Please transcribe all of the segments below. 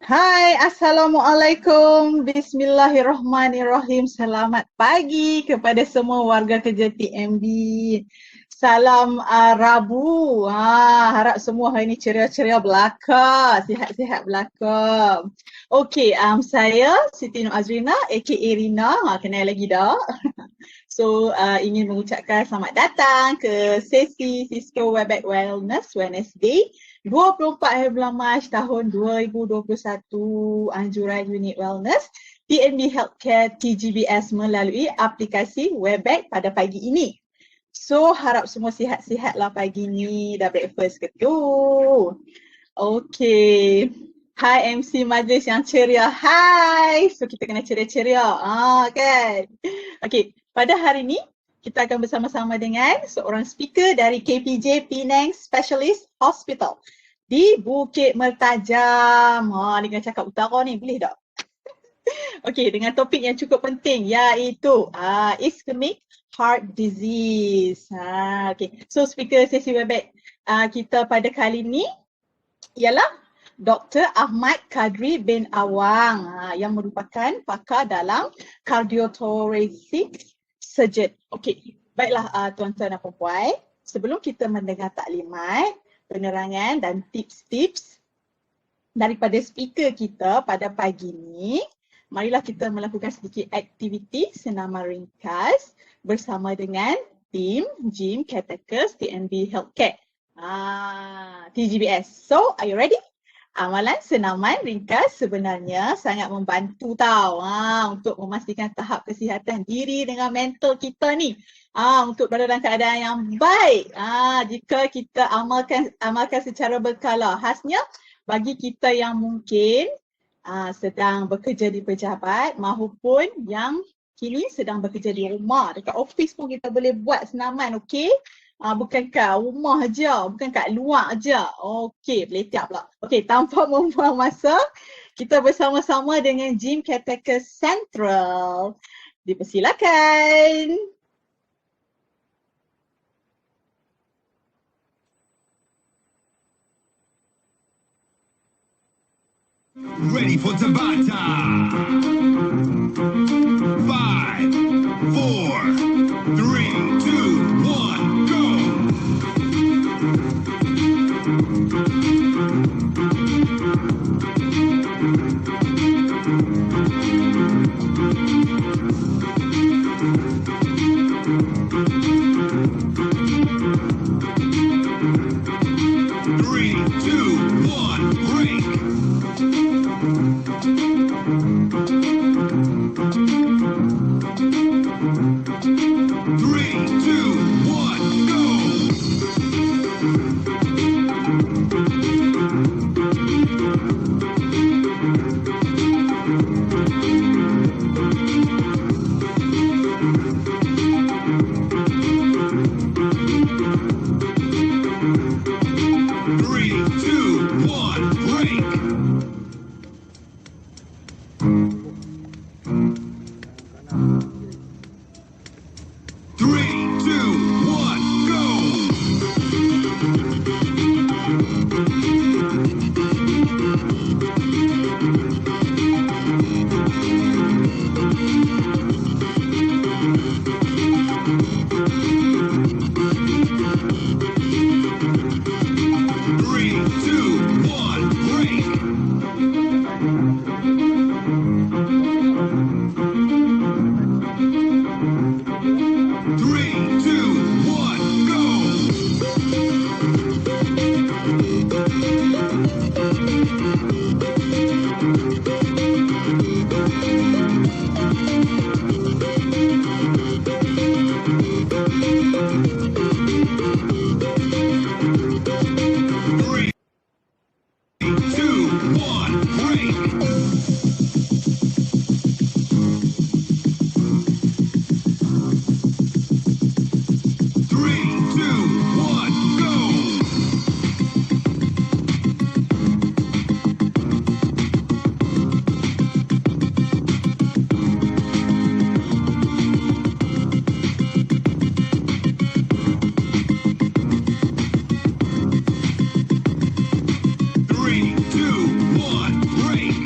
Hai, Assalamualaikum. Bismillahirrahmanirrahim. Selamat pagi kepada semua warga kerja TMB. Salam Rabu. Harap semua hari ini ceria-ceria belaka, sihat-sihat belaka. Okey, saya Siti Nur Azrina aka Rina. Kenal lagi dah. So, ingin mengucapkan selamat datang ke sesi Cisco Webex Wellness Wednesday 24 hari bulan Mac tahun 2021, anjuran unit wellness TMB Healthcare TGBS melalui aplikasi Webex pada pagi ini. So, harap semua sihat-sihatlah pagi ni. Dah breakfast ke tu? Okay. Hai MC Majlis yang ceria. Hai. So, kita kena ceria-ceria. Kan? Okay. Pada hari ni, kita akan bersama-sama dengan seorang speaker dari KPJ Penang Specialist Hospital di Bukit Mertajam. Ni kena cakap utara ni, boleh tak? Okey, dengan topik yang cukup penting iaitu ischemic heart disease. Okey, so speaker sesi Webex kita pada kali ni ialah Dr. Ahmad Kadri bin Awang yang merupakan pakar dalam cardiothoracic surgeon. Okey, baiklah tuan-tuan dan puan-puan, sebelum kita mendengar taklimat, penerangan dan tips-tips daripada speaker kita pada pagi ni, marilah kita melakukan sedikit aktiviti senaman ringkas bersama dengan tim Gym Caretakers TMB Healthcare TGBS. So, are you ready? Amalan senaman ringkas sebenarnya sangat membantu tau untuk memastikan tahap kesihatan diri dengan mental kita ni untuk berada dalam keadaan yang baik jika kita amalkan secara berkala. Khasnya bagi kita yang mungkin sedang bekerja di pejabat maupun yang kini sedang bekerja di rumah. Dekat office pun kita boleh buat senaman, okey? Bukan kat rumah je, bukan kat luar je. Okey, boleh tiap lah. Okey, tanpa membuang masa, kita bersama-sama dengan Gym Caretaker Central. Dipersilakan. Ready for Tabata. 5, 4, 3, 2, 1, go! 3, 2, 1, break! 3, 2, 1, go! 3, 2, 1, break! Three, two, one, go! Three, two, one, break! Three, two, one, go! Three, two, one, break! Three, two, one, go! Three, two, one, break!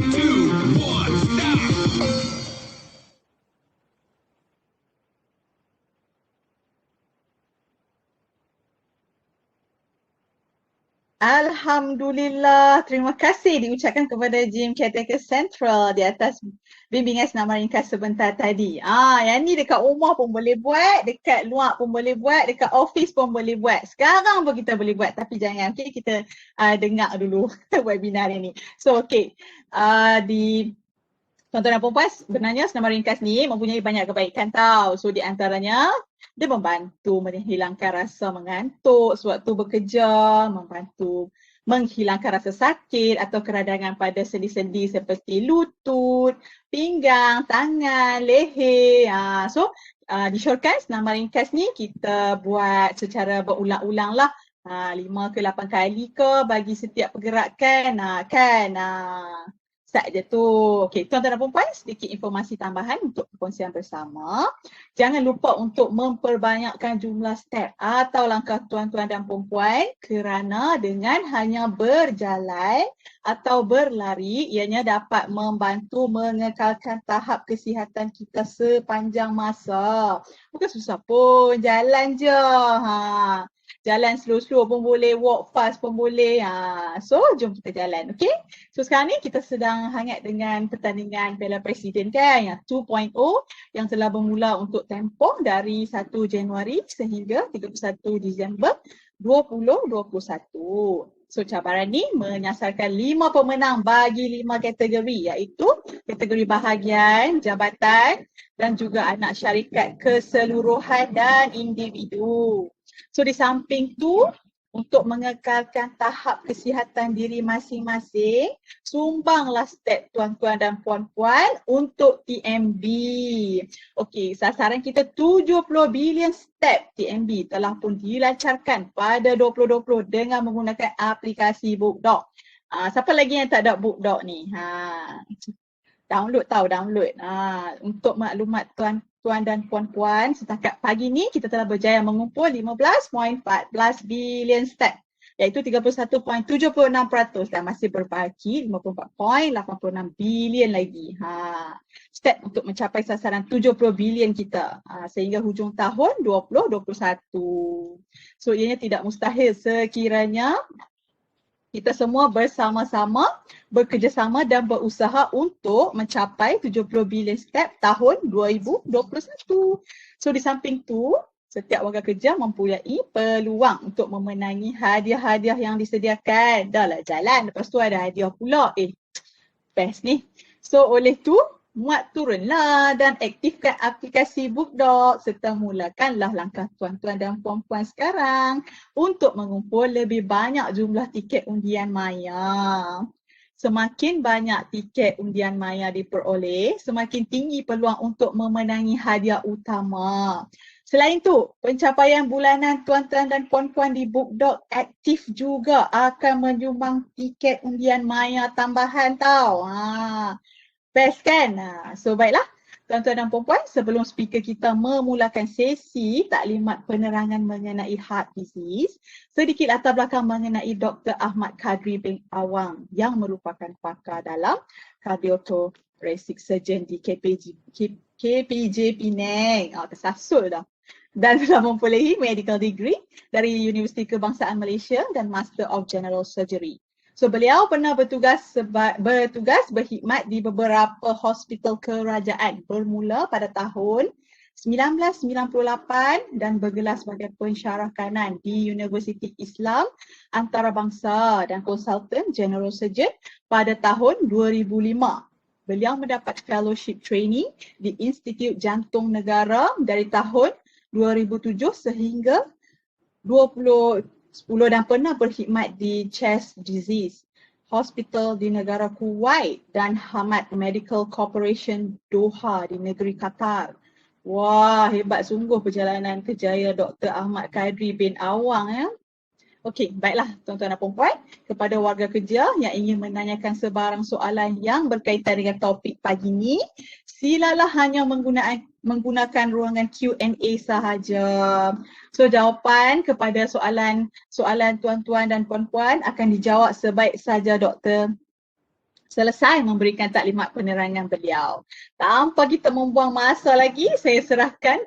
2, 1, stop. Alhamdulillah, terima kasih diucapkan kepada Jim Caretaker Central di atas bimbingan senama ringkas sebentar tadi. Yang ni dekat rumah pun boleh buat, dekat luar pun boleh buat, dekat office pun boleh buat. Sekarang pun kita boleh buat, tapi jangan, okay, kita dengar dulu webinar ini. So, okay, di tuan-tuan dan puan-puan, sebenarnya senama ringkas ni mempunyai banyak kebaikan tau. So, di antaranya dia membantu menghilangkan rasa mengantuk sewaktu bekerja, membantu menghilangkan rasa sakit atau keradangan pada sendi-sendi seperti lutut, pinggang, tangan, leher. So, disyorkan senama ringkas ni kita buat secara berulang-ulang lah. 5 ke 8 kali ke bagi setiap pergerakan. Start je tu. Okey, tuan-tuan dan puan-puan, sedikit informasi tambahan untuk perkongsian bersama. Jangan lupa untuk memperbanyakkan jumlah step atau langkah tuan-tuan dan puan-puan kerana dengan hanya berjalan atau berlari ianya dapat membantu mengekalkan tahap kesihatan kita sepanjang masa. Bukan susah pun, jalan je. Jalan slow-slow pun boleh, walk fast pun boleh. So, jom kita jalan, okay? So, sekarang ni kita sedang hangat dengan pertandingan Piala Presiden kan, yang 2.0 yang telah bermula untuk tempoh dari 1 Januari sehingga 31 Disember 2021. So, cabaran ni menyasarkan 5 pemenang bagi 5 kategori, iaitu kategori bahagian, jabatan dan juga anak syarikat keseluruhan dan individu. So di samping tu, untuk mengekalkan tahap kesihatan diri masing-masing, sumbanglah step tuan-tuan dan puan-puan untuk TMB. Okey, sasaran kita 70 bilion step TMB telah pun dilancarkan pada 2020 dengan menggunakan aplikasi BookDoc. Siapa lagi yang tak ada BookDoc ni? Download. Untuk maklumat tuan dan puan-puan, setakat pagi ni kita telah berjaya mengumpul 15.14 bilion step, iaitu 31.76% dan masih berbaki 54.86 bilion lagi. Step untuk mencapai sasaran 70 bilion kita sehingga hujung tahun 2021. So ianya tidak mustahil sekiranya kita semua bersama-sama bekerjasama dan berusaha untuk mencapai 70 bilion step tahun 2021. So di samping tu, setiap warga kerja mempunyai peluang untuk memenangi hadiah-hadiah yang disediakan. Dah lah jalan, lepas tu ada hadiah pula. Best ni. So oleh tu, muat turunlah dan aktifkan aplikasi BookDoc serta mulakanlah langkah tuan-tuan dan puan-puan sekarang untuk mengumpul lebih banyak jumlah tiket undian maya. Semakin banyak tiket undian maya diperoleh, semakin tinggi peluang untuk memenangi hadiah utama. Selain tu, pencapaian bulanan tuan-tuan dan puan-puan di BookDoc aktif juga akan menyumbang tiket undian maya tambahan tau. Best kan? So baiklah, tuan-tuan dan puan-puan, sebelum speaker kita memulakan sesi taklimat penerangan mengenai heart disease, sedikit latar belakang mengenai Dr. Ahmad Kadri bin Awang yang merupakan pakar dalam cardiothoracic surgeon di KPJ Penang. Tersasul dah. Dan telah memperolehi medical degree dari Universiti Kebangsaan Malaysia dan Master of General Surgery. So beliau pernah bertugas berkhidmat di beberapa hospital kerajaan bermula pada tahun 1998 dan bergelar sebagai pensyarah kanan di Universiti Islam Antarabangsa dan konsultan General Surgeon pada tahun 2005. Beliau mendapat fellowship training di Institut Jantung Negara dari tahun 2007 sehingga 2010 dan pernah berkhidmat di Chest Disease Hospital di negara Kuwait dan Hamad Medical Corporation Doha di negeri Qatar. Wah, hebat sungguh perjalanan kerjaya Dr. Ahmad Kadri bin Awang ya. Okey, baiklah tuan-tuan dan puan-puan, kepada warga kerja yang ingin menanyakan sebarang soalan yang berkaitan dengan topik pagi ni, silalah hanya menggunakan ruangan Q&A sahaja. So jawapan kepada soalan tuan-tuan dan puan-puan akan dijawab sebaik saja Dr. selesai memberikan taklimat penerangan beliau. Tanpa kita membuang masa lagi, saya serahkan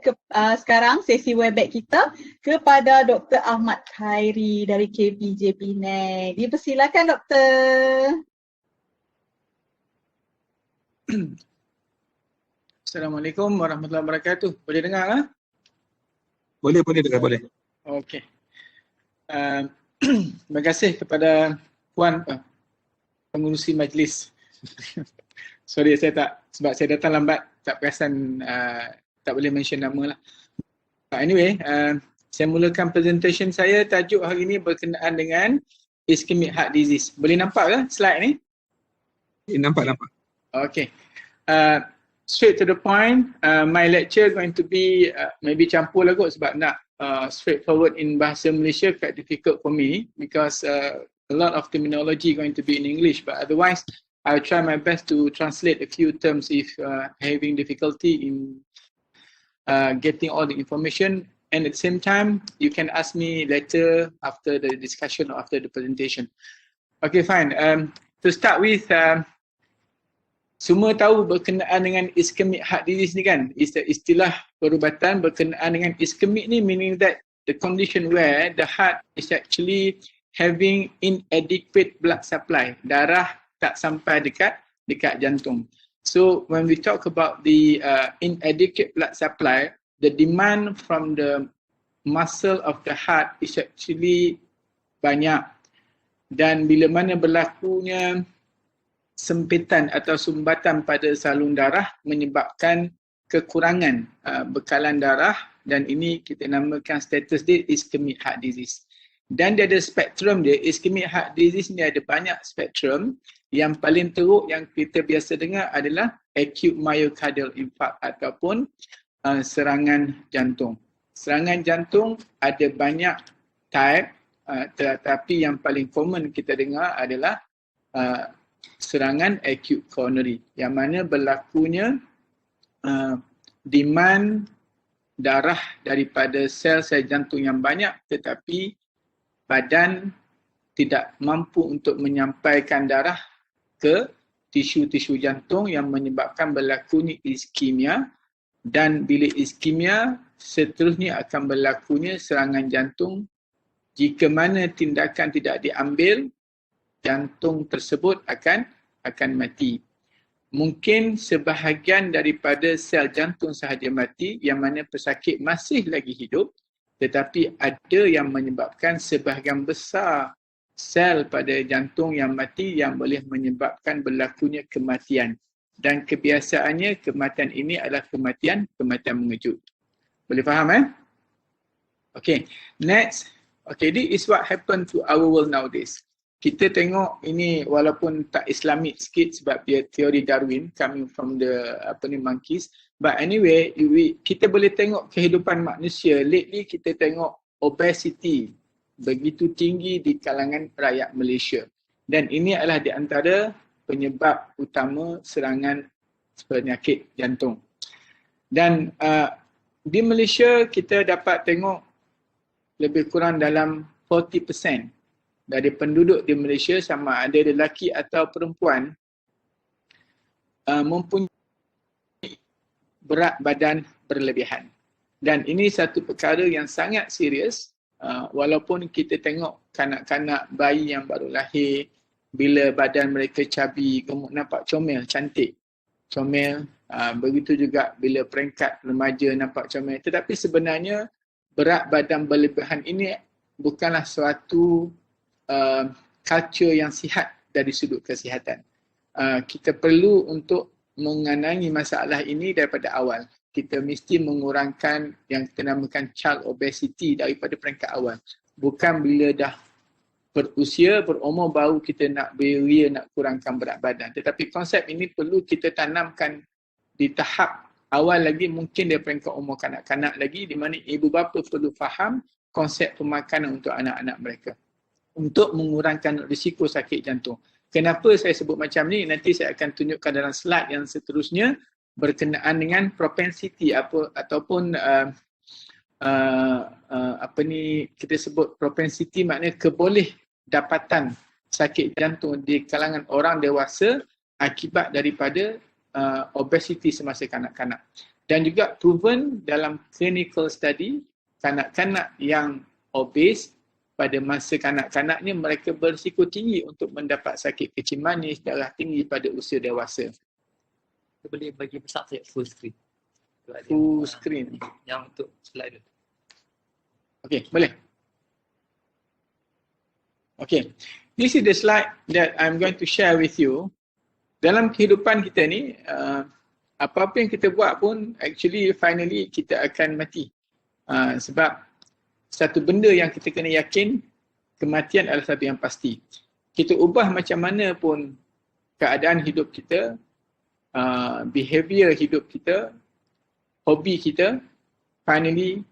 sekarang sesi Webex kita kepada Dr. Ahmad Khairi dari KPJ Penang. Dipersilakan Doktor. Assalamualaikum warahmatullahi wabarakatuh. Boleh dengar lah? Boleh dengar, boleh. Okey. Terima kasih kepada Puan pengurusi majlis. Sorry sebab saya datang lambat, tak perasan tak boleh mention nama lah. Anyway, saya mulakan presentation saya. Tajuk hari ini berkenaan dengan ischemic heart disease. Boleh nampak ke slide ni? Nampak. Okay. Straight to the point, my lecture going to be maybe campur lah kot sebab nak straightforward in bahasa Malaysia quite difficult for me because a lot of terminology going to be in English, but otherwise I'll try my best to translate a few terms if having difficulty in getting all the information, and at the same time you can ask me later after the discussion or after the presentation. Okay, fine. To start with, semua tahu berkenaan dengan ischemic heart disease ni kan? Istilah perubatan berkenaan dengan ischemic ni, meaning that the condition where the heart is actually having inadequate blood supply. Darah tak sampai dekat jantung. So when we talk about the inadequate blood supply, the demand from the muscle of the heart is actually banyak. Dan bila mana berlakunya sempitan atau sumbatan pada saluran darah menyebabkan kekurangan bekalan darah, dan ini kita namakan status dia ischemic heart disease. Dan dia ada spektrum dia. Ischemic heart disease ni ada banyak spektrum. Yang paling teruk yang kita biasa dengar adalah acute myocardial infarct ataupun serangan jantung. Serangan jantung ada banyak type, tetapi yang paling common kita dengar adalah serangan acute coronary, yang mana berlakunya demand darah daripada sel-sel jantung yang banyak, tetapi badan tidak mampu untuk menyampaikan darah ke tisu-tisu jantung yang menyebabkan berlakunya iskemia, dan bila iskemia seterusnya akan berlakunya serangan jantung. Jika mana tindakan tidak diambil, jantung tersebut akan mati. Mungkin sebahagian daripada sel jantung sahaja mati, yang mana pesakit masih lagi hidup, tetapi ada yang menyebabkan sebahagian besar sel pada jantung yang mati yang boleh menyebabkan berlakunya kematian. Dan kebiasaannya kematian ini adalah kematian mengejut. Boleh faham Okay, next. Okay, this is what happened to our world nowadays. Kita tengok ini walaupun tak Islamic sikit sebab dia teori Darwin coming from the monkeys. But anyway, kita boleh tengok kehidupan manusia. Lately kita tengok obesity begitu tinggi di kalangan rakyat Malaysia. Dan ini adalah di antara penyebab utama serangan penyakit jantung. Dan di Malaysia kita dapat tengok lebih kurang dalam 40% dari penduduk di Malaysia, sama ada lelaki atau perempuan, mempunyai berat badan berlebihan. Dan ini satu perkara yang sangat serius, walaupun kita tengok kanak-kanak bayi yang baru lahir, bila badan mereka cabi, gemuk, nampak comel, cantik, comel. Begitu juga bila peringkat remaja nampak comel. Tetapi sebenarnya berat badan berlebihan ini bukanlah suatu culture yang sihat dari sudut kesihatan. Kita perlu untuk mengenangi masalah ini daripada awal. Kita mesti mengurangkan yang kita namakan child obesity daripada peringkat awal. Bukan bila dah berusia, berumur baru kita nak beria, nak kurangkan berat badan. Tetapi konsep ini perlu kita tanamkan di tahap awal lagi, mungkin dari peringkat umur kanak-kanak lagi, di mana ibu bapa perlu faham konsep pemakanan untuk anak-anak mereka untuk mengurangkan risiko sakit jantung. Kenapa saya sebut macam ni? Nanti saya akan tunjukkan dalam slide yang seterusnya berkenaan dengan propensity ataupun kita sebut propensity, maknanya keboleh dapatan sakit jantung di kalangan orang dewasa akibat daripada obesity semasa kanak-kanak. Dan juga proven dalam clinical study, kanak-kanak yang obese pada masa kanak-kanaknya mereka berisiko tinggi untuk mendapat sakit kencing manis, darah tinggi pada usia dewasa. Kita boleh bagi besar saya full screen. Tu ada, Full screen. yang untuk slide tu. Okay, boleh. Okay, this is the slide that I'm going to share with you. Dalam kehidupan kita ni, apa-apa yang kita buat pun actually finally kita akan mati. Sebab satu benda yang kita kena yakin, kematian adalah satu yang pasti. Kita ubah macam mana pun keadaan hidup kita, behavior hidup kita, hobi kita, finally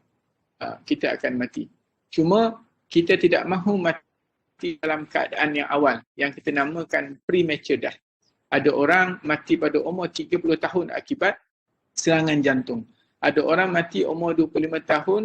kita akan mati. Cuma kita tidak mahu mati dalam keadaan yang awal yang kita namakan premature death. Ada orang mati pada umur 30 tahun akibat serangan jantung. Ada orang mati umur 25 tahun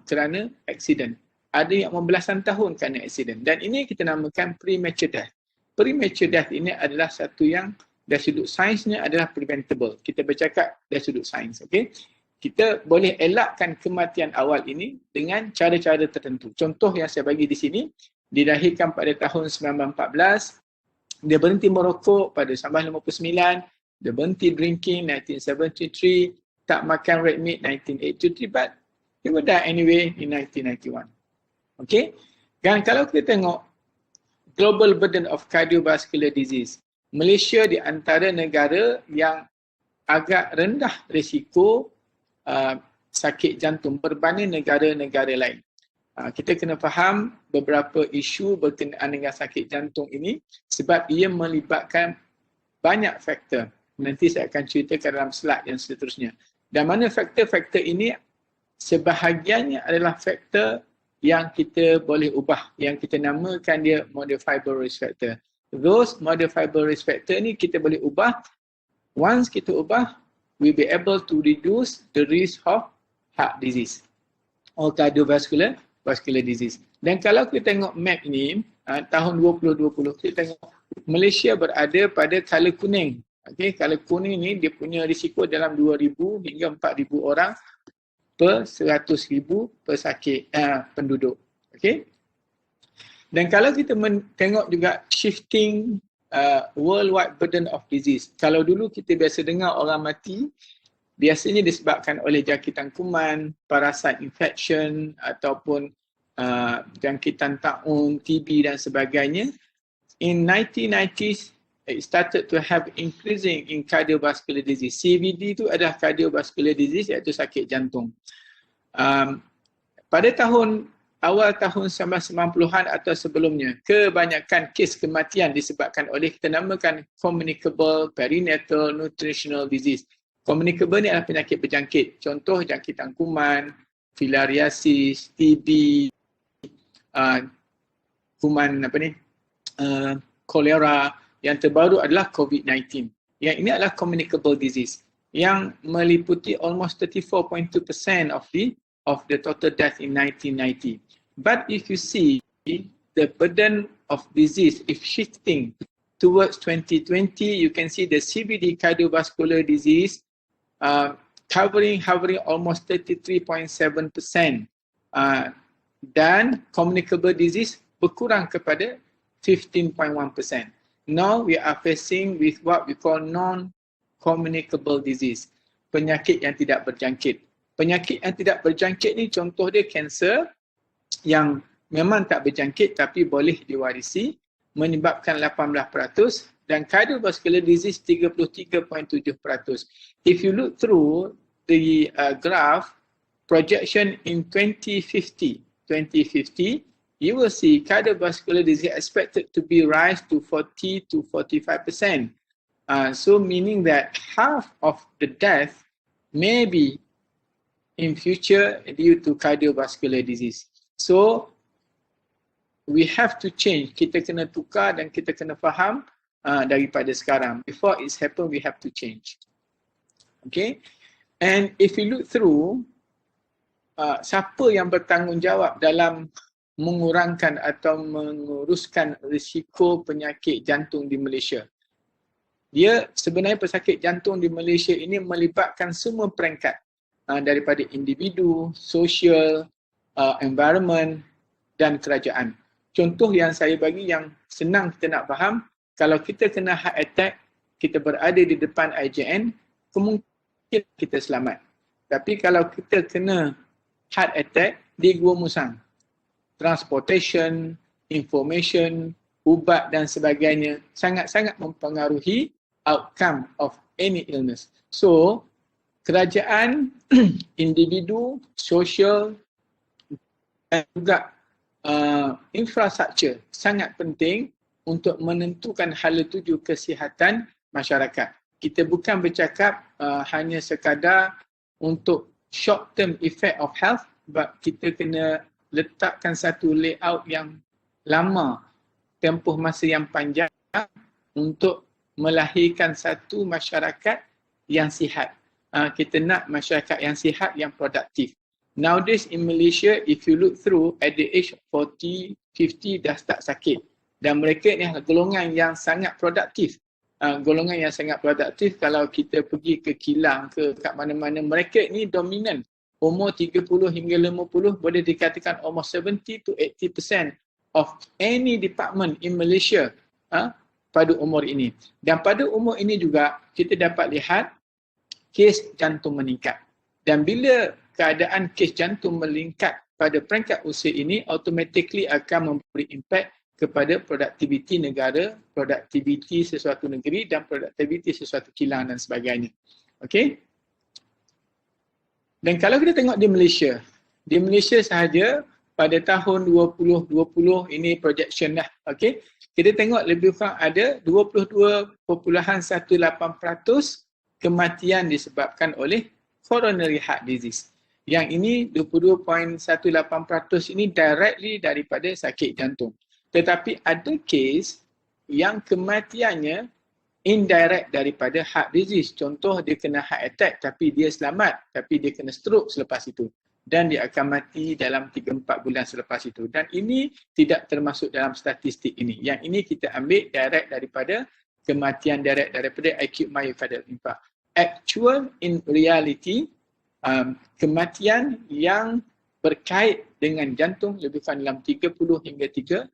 kerana aksiden. Ada yang belasan tahun kerana aksiden. Dan ini kita namakan premature death. Premature death ini adalah satu yang dari sudut sainsnya adalah preventable. Kita bercakap dari sudut sains, okey? Kita boleh elakkan kematian awal ini dengan cara-cara tertentu. Contoh yang saya bagi di sini, dilahirkan pada tahun 1914, dia berhenti merokok pada 1959, dia berhenti drinking 1973, tak makan red meat 1983, but he will die anyway in 1991. Okay? Dan kalau kita tengok global burden of cardiovascular disease, Malaysia di antara negara yang agak rendah risiko sakit jantung berbanding negara-negara lain. Kita kena faham beberapa isu berkenaan dengan sakit jantung ini sebab ia melibatkan banyak faktor. Nanti saya akan ceritakan dalam slide yang seterusnya. Dan mana faktor-faktor ini sebahagiannya adalah faktor yang kita boleh ubah, yang kita namakan dia modifiable risk factor. Those modifiable risk factor ni kita boleh ubah. Once kita ubah, we'll be able to reduce the risk of heart disease or cardiovascular disease. Dan kalau kita tengok map ni, tahun 2020, kita tengok Malaysia berada pada color kuning. Okay, color kuning ni dia punya risiko dalam 2,000 hingga 4,000 orang per 100,000 pesakit penduduk. Okay. Dan kalau kita tengok juga shifting worldwide burden of disease. Kalau dulu kita biasa dengar orang mati, biasanya disebabkan oleh jangkitan kuman, parasite infection ataupun jangkitan taun, TB dan sebagainya. In 1990s, it started to have increasing in cardiovascular disease. CVD itu adalah cardiovascular disease iaitu sakit jantung. Pada awal tahun 1990-an atau sebelumnya, kebanyakan kes kematian disebabkan oleh kita namakan communicable perinatal nutritional disease. Communicable ni adalah penyakit berjangkit. Contoh jangkitan kuman, filariasis, TB, kuman kolera. Yang terbaru adalah COVID-19. Yang ini adalah communicable disease yang meliputi almost 34.2% of the total death in 1990. But if you see the burden of disease is shifting towards 2020, you can see the CVD cardiovascular disease hovering almost 33.7%. Dan communicable disease berkurang kepada 15.1%. Now we are facing with what we call non-communicable disease. Penyakit yang tidak berjangkit. Penyakit yang tidak berjangkit ni contoh dia kanser yang memang tak berjangkit tapi boleh diwarisi, menyebabkan 18%, dan cardiovascular disease 33.7%. If you look through the graph projection in 2050, you will see cardiovascular disease expected to be rise to 40 to 45%. So meaning that half of the death may be in future due to cardiovascular disease. So we have to change. Kita kena tukar dan kita kena faham daripada sekarang. Before it's happened, we have to change. Okay. And if you look through, siapa yang bertanggungjawab dalam mengurangkan atau menguruskan risiko penyakit jantung di Malaysia? Dia sebenarnya pesakit jantung di Malaysia ini melibatkan semua peringkat daripada individu, sosial, environment dan kerajaan. Contoh yang saya bagi yang senang kita nak faham, kalau kita kena heart attack, kita berada di depan IJN, kemungkinan kita selamat. Tapi kalau kita kena heart attack di Gua Musang, transportation, information, ubat dan sebagainya sangat-sangat mempengaruhi outcome of any illness. So, kerajaan, individu, sosial dan juga infrastruktur sangat penting untuk menentukan hala tuju kesihatan masyarakat. Kita bukan bercakap hanya sekadar untuk short term effect of health, but kita kena letakkan satu layout yang lama, tempoh masa yang panjang untuk melahirkan satu masyarakat yang sihat. Kita nak masyarakat yang sihat, yang produktif. Nowadays in Malaysia, if you look through, at the age of 40, 50 dah start sakit. Dan mereka ni golongan yang sangat produktif. Golongan yang sangat produktif kalau kita pergi ke kilang ke kat mana-mana, mereka ni dominan. Umur 30 hingga 50 boleh dikatakan almost 70 to 80% of any department in Malaysia pada umur ini. Dan pada umur ini juga kita dapat lihat kes jantung meningkat. Dan bila keadaan kes jantung meningkat pada peringkat usia ini, automatically akan memberi impact kepada produktiviti negara, produktiviti sesuatu negeri dan produktiviti sesuatu kilang dan sebagainya. Okey? Dan kalau kita tengok di Malaysia sahaja pada tahun 2020 ini projection dah. Okey? Kita tengok lebih kurang ada 22.18% kematian disebabkan oleh coronary heart disease. Yang ini 22.18% ini directly daripada sakit jantung. Tetapi ada kes yang kematiannya indirect daripada heart disease. Contoh dia kena heart attack tapi dia selamat, tapi dia kena stroke selepas itu. Dan dia akan mati dalam 3-4 bulan selepas itu. Dan ini tidak termasuk dalam statistik ini. Yang ini kita ambil direct daripada kematian direct daripada acute myocardial infarct. Actual in reality, kematian yang berkait dengan jantung lebih kurang dalam 30 hingga 35%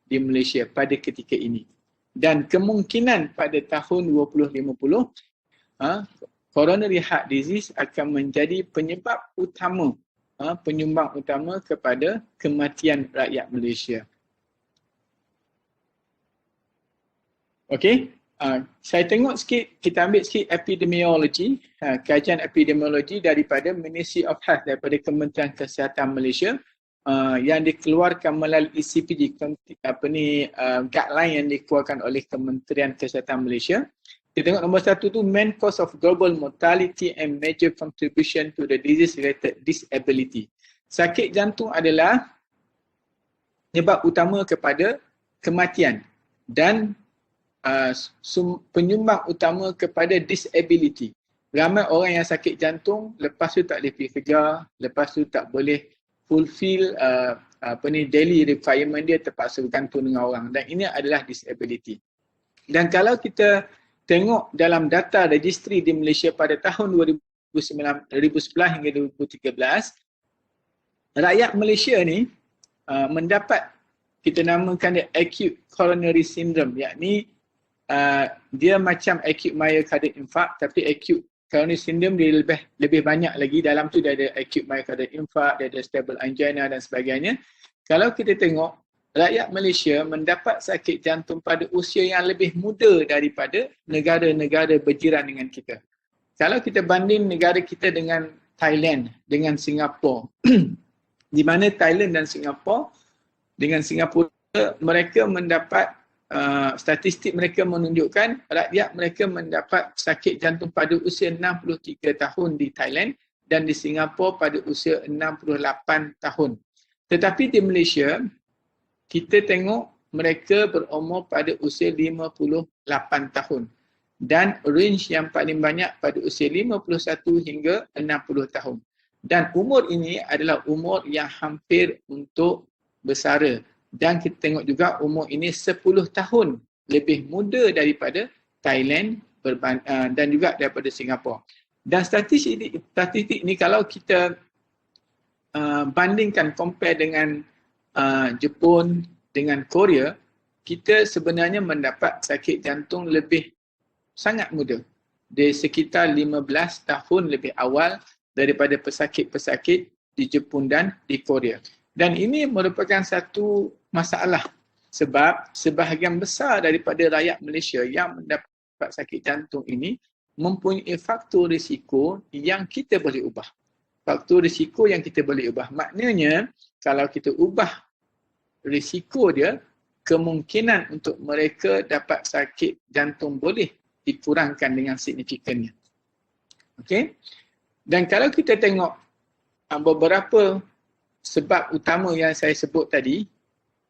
di Malaysia pada ketika ini. Dan kemungkinan pada tahun 2050, coronary heart disease akan menjadi penyebab utama, penyumbang utama kepada kematian rakyat Malaysia. Okey, saya tengok sikit, kita ambil sikit epidemiologi, kajian epidemiologi daripada Ministry of Health, daripada Kementerian Kesihatan Malaysia, yang dikeluarkan melalui CPG, guideline yang dikeluarkan oleh Kementerian Kesihatan Malaysia. Kita tengok nombor 1 tu, main cause of global mortality and major contribution to the disease-related disability. Sakit jantung adalah penyebab utama kepada kematian dan penyumbang utama kepada disability. Ramai orang yang sakit jantung, lepas tu tak boleh pergi kerja, lepas tu tak boleh fulfill daily requirement dia, terpaksa bergantung dengan orang, dan ini adalah disability. Dan kalau kita tengok dalam data registry di Malaysia pada tahun 2011 hingga 2013, rakyat Malaysia ni mendapat, kita namakan dia acute coronary syndrome, yakni dia macam acute myocardial infarct, tapi acute coronary syndrome dia lebih banyak lagi. Dalam tu dia ada acute myocardial infarct, dia ada stable angina dan sebagainya. Kalau kita tengok, rakyat Malaysia mendapat sakit jantung pada usia yang lebih muda daripada negara-negara berjiran dengan kita. Kalau kita banding negara kita dengan Thailand, dengan Singapura, di mana Thailand dan Singapura, dengan Singapura mereka mendapat statistik mereka menunjukkan rakyat mereka mendapat sakit jantung pada usia 63 tahun di Thailand dan di Singapura pada usia 68 tahun. Tetapi di Malaysia, kita tengok mereka berumur pada usia 58 tahun. Dan range yang paling banyak pada usia 51 hingga 60 tahun. Dan umur ini adalah umur yang hampir untuk bersara. Dan kita tengok juga umur ini 10 tahun lebih muda daripada Thailand dan juga daripada Singapura. Dan statistik ini kalau kita bandingkan, compare dengan Jepun dengan Korea, kita sebenarnya mendapat sakit jantung lebih sangat muda. Di sekitar 15 tahun lebih awal daripada pesakit-pesakit di Jepun dan di Korea. Dan ini merupakan satu masalah sebab sebahagian besar daripada rakyat Malaysia yang mendapat sakit jantung ini mempunyai faktor risiko yang kita boleh ubah. Faktor risiko yang kita boleh ubah. Maknanya kalau kita ubah risiko dia, kemungkinan untuk mereka dapat sakit jantung boleh dikurangkan dengan signifikannya. Okey? Dan kalau kita tengok beberapa sebab utama yang saya sebut tadi,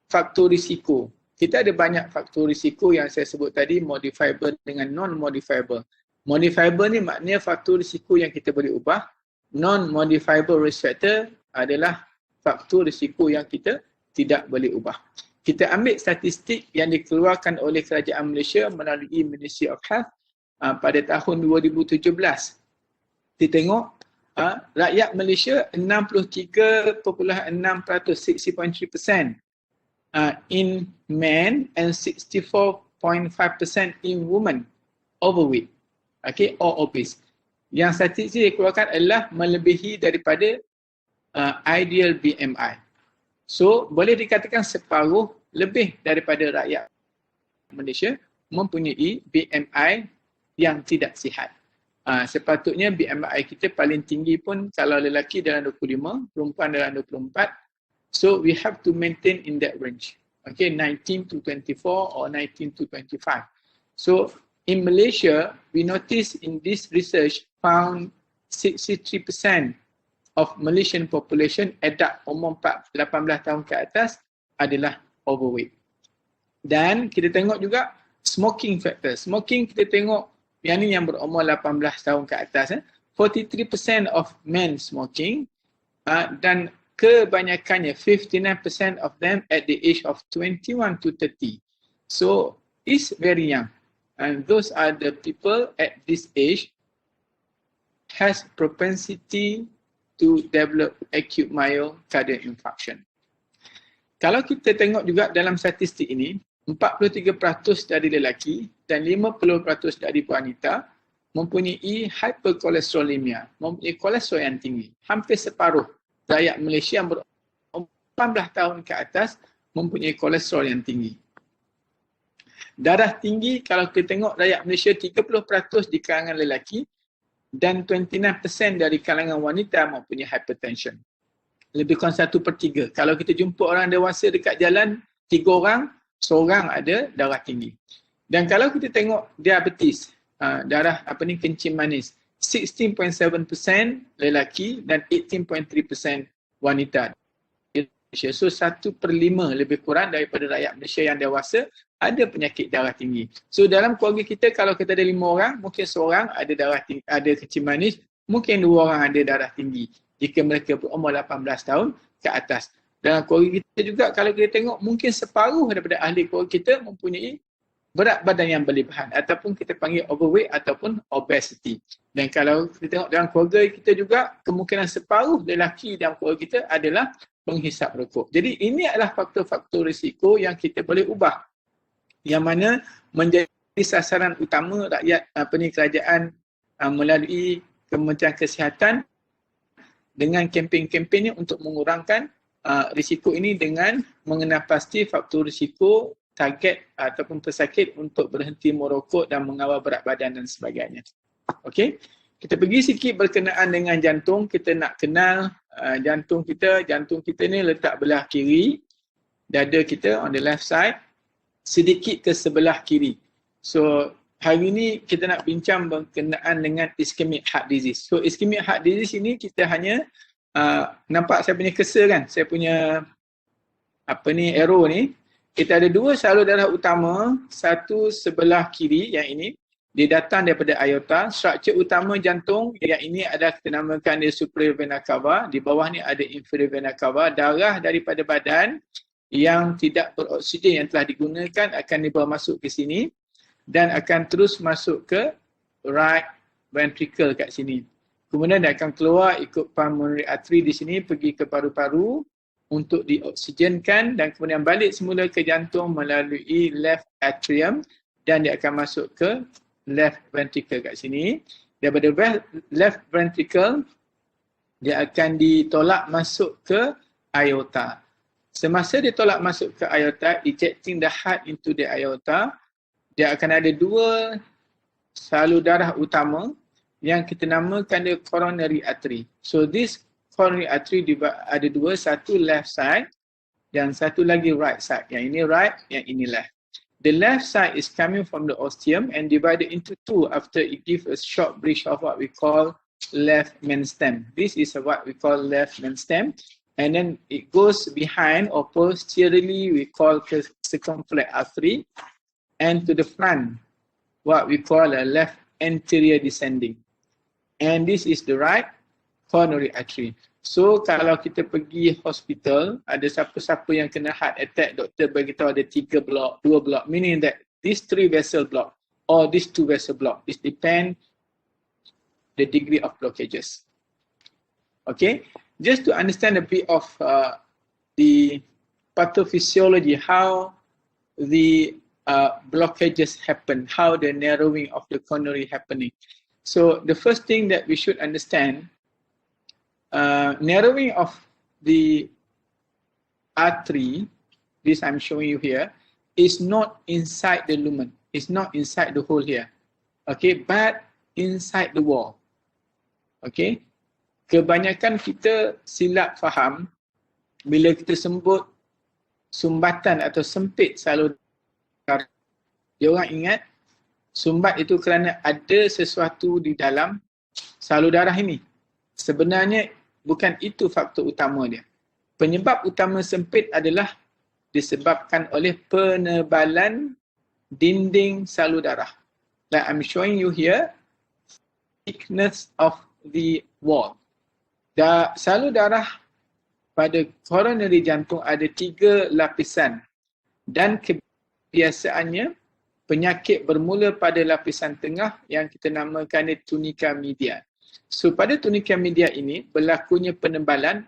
faktor risiko. Kita ada banyak faktor risiko yang saya sebut tadi, modifiable dengan non-modifiable. Modifiable ni maknanya faktor risiko yang kita boleh ubah. Non-modifiable risk factor adalah faktor risiko yang kita tidak boleh ubah. Kita ambil statistik yang dikeluarkan oleh Kerajaan Malaysia melalui Ministry of Health pada tahun 2017. Kita tengok rakyat Malaysia 63.6%, 60.3% in men and 64.5% in women overweight, okay, or obese. Yang statistik dikeluarkan adalah melebihi daripada ideal BMI. So boleh dikatakan separuh lebih daripada rakyat Malaysia mempunyai BMI yang tidak sihat. Sepatutnya BMI kita paling tinggi pun kalau lelaki dalam 25, perempuan dalam 24. So we have to maintain in that range. Okay, 19 to 24 or 19 to 25. So in Malaysia, we notice in this research found 63% of Malaysian population adult umur 18 tahun ke atas adalah overweight. Dan kita tengok juga smoking factor. Smoking kita tengok yang ni yang berumur 18 tahun ke atas. 43% of men smoking dan kebanyakannya 59% of them at the age of 21 to 30. So it's very young. And those are the people at this age has propensity to develop acute myocardial infarction. Kalau kita tengok juga dalam statistik ini, 43% dari lelaki dan 50% dari wanita mempunyai hyperkolesterolemia, mempunyai kolesterol yang tinggi. Hampir separuh rakyat Malaysia yang berumur 18 tahun ke atas mempunyai kolesterol yang tinggi. Darah tinggi, kalau kita tengok rakyat Malaysia 30% di kalangan lelaki dan 29% dari kalangan wanita mempunyai hypertension. Lebih kurang 1/3. Kalau kita jumpa orang dewasa dekat jalan, 3 orang, seorang ada darah tinggi. Dan kalau kita tengok diabetes, darah kencing manis, 16.7% lelaki dan 18.3% wanita. So 1/5 lebih kurang daripada rakyat Malaysia yang dewasa ada penyakit darah tinggi. So dalam keluarga kita kalau kita ada 5 orang, mungkin seorang ada darah tinggi, ada kencing manis, mungkin 2 orang ada darah tinggi jika mereka berumur 18 tahun ke atas. Dalam keluarga kita juga kalau kita tengok mungkin separuh daripada ahli keluarga kita mempunyai berat badan yang berlebihan ataupun kita panggil overweight ataupun obesity. Dan kalau kita tengok dalam keluarga kita juga kemungkinan separuh lelaki dalam keluarga kita adalah penghisap rokok. Jadi ini adalah faktor-faktor risiko yang kita boleh ubah. Yang mana menjadi sasaran utama rakyat kerajaan melalui Kementerian Kesihatan dengan kempen-kempennya untuk mengurangkan risiko ini dengan mengenal pasti faktor risiko target ataupun pesakit untuk berhenti merokok dan mengawal berat badan dan sebagainya. Okey, kita pergi sikit berkenaan dengan jantung. Kita nak kenal jantung kita. Jantung kita ni letak belah kiri, dada kita on the left side, sedikit ke sebelah kiri. So hari ni kita nak bincang berkenaan dengan ischemic heart disease. So ischemic heart disease ini kita hanya nampak saya punya cursor kan, saya punya arrow ni. Kita ada 2 salur darah utama, satu sebelah kiri yang ini, dia datang daripada aorta. Struktur utama jantung yang ini ada kita namakan dia superior vena cava, di bawah ni ada inferior vena cava. Darah daripada badan yang tidak beroksigen yang telah digunakan akan dibawa masuk ke sini dan akan terus masuk ke right ventricle kat sini. Kemudian dia akan keluar ikut pulmonary artery di sini pergi ke paru-paru untuk dioksigenkan dan kemudian balik semula ke jantung melalui left atrium dan dia akan masuk ke left ventricle kat sini. Daripada left ventricle dia akan ditolak masuk ke aorta. Semasa ditolak masuk ke aorta, ejecting the heart into the aorta, dia akan ada dua salur darah utama yang kita namakan dia coronary artery. So this coronary artery ada dua, satu left side dan satu lagi right side. Yang ini right, yang ini left. The left side is coming from the ostium and divided into two after it gives a short bridge of what we call left main stem. This is what we call left main stem. And then it goes behind or posteriorly we call circumflex artery, and to the front what we call a left anterior descending. And this is the right coronary artery. So kalau kita pergi hospital, ada siapa-siapa yang kena heart attack, doktor beritahu ada 3 blok, 2 blok, meaning that these 3 vessel block or these 2 vessel block. This depend the degree of blockages. Okay. Just to understand a bit of the pathophysiology, how the blockages happen, how the narrowing of the coronary happening. So the first thing that we should understand, narrowing of the artery, this I'm showing you here, is not inside the lumen. It's not inside the hole here. Okay, but inside the wall. Okay. Kebanyakan kita silap faham bila kita sebut sumbatan atau sempit salur darah. Dia orang ingat sumbat itu kerana ada sesuatu di dalam salur darah ini. Sebenarnya bukan itu faktor utama dia. Penyebab utama sempit adalah disebabkan oleh penebalan dinding salur darah. Like I'm showing you here, thickness of the wall. Salur darah pada coronary jantung ada 3 lapisan dan kebiasaannya penyakit bermula pada lapisan tengah yang kita namakan tunica media. So pada tunica media ini berlakunya penebalan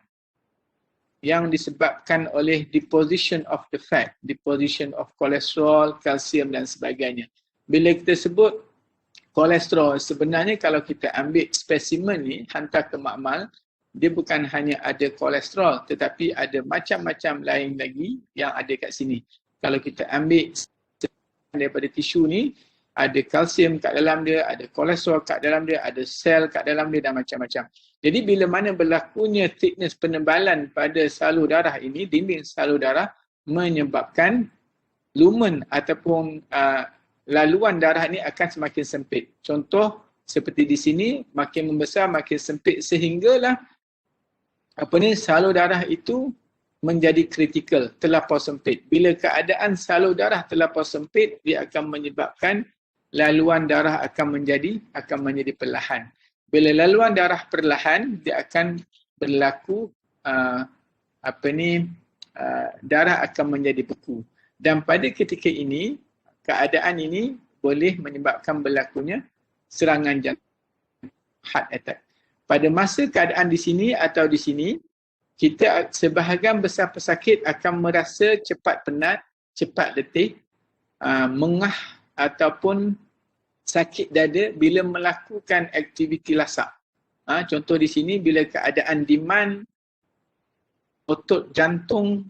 yang disebabkan oleh deposition of the fat, deposition of kolesterol, kalsium dan sebagainya. Bila kita sebut kolesterol, sebenarnya kalau kita ambil spesimen ni hantar ke makmal, dia bukan hanya ada kolesterol tetapi ada macam-macam lain lagi yang ada kat sini. Kalau kita ambil daripada tisu ni, ada kalsium kat dalam dia, ada kolesterol kat dalam dia, ada sel kat dalam dia dan macam-macam. Jadi bila mana berlakunya thickness penebalan pada salur darah ini, dinding salur darah menyebabkan lumen ataupun laluan darah ini akan semakin sempit. Contoh seperti di sini, makin membesar makin sempit sehinggalah salur darah itu menjadi kritikal, terlampau sempit. Bila keadaan salur darah terlampau sempit, dia akan menyebabkan laluan darah akan menjadi perlahan. Bila laluan darah perlahan, dia akan berlaku darah akan menjadi beku. Dan pada ketika ini, keadaan ini boleh menyebabkan berlakunya serangan jantung, heart attack. Pada masa keadaan di sini atau di sini, kita sebahagian besar pesakit akan merasa cepat penat, cepat letih, mengah ataupun sakit dada bila melakukan aktiviti lasak. Contoh di sini bila keadaan demand otot jantung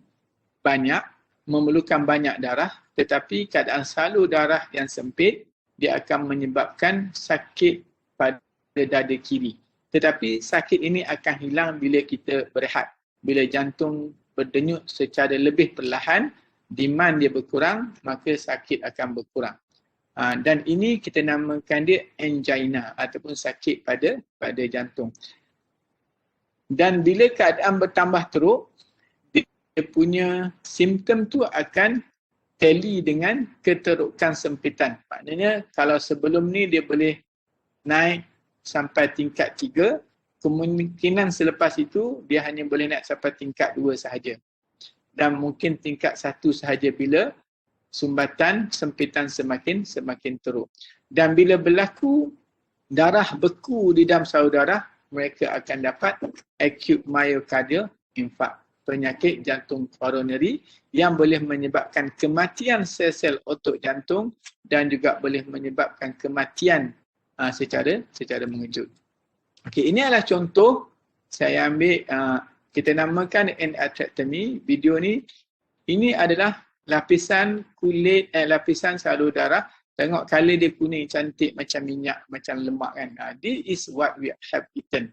banyak, memerlukan banyak darah, tetapi keadaan salur darah yang sempit, dia akan menyebabkan sakit pada dada kiri. Tetapi sakit ini akan hilang bila kita berehat. Bila jantung berdenyut secara lebih perlahan, demand dia berkurang, maka sakit akan berkurang. Dan ini kita namakan dia angina ataupun sakit pada jantung. Dan bila keadaan bertambah teruk, dia punya simptom tu akan tally dengan keterukan sempitan. Maknanya kalau sebelum ni dia boleh naik sampai tingkat 3, kemungkinan selepas itu dia hanya boleh naik sampai tingkat 2 sahaja. dan mungkin tingkat 1 sahaja bila sumbatan sempitan semakin teruk. Dan bila berlaku darah beku di dalam saluran darah, mereka akan dapat acute myocardial infarct, penyakit jantung koroneri yang boleh menyebabkan kematian sel-sel otot jantung dan juga boleh menyebabkan kematian secara mengejut. Okey, ini adalah contoh saya ambil, kita namakan endarterectomy. Video ni, ini adalah lapisan kulit, lapisan salur darah. Tengok color dia kuning, cantik macam minyak, macam lemak kan. This is what we have eaten.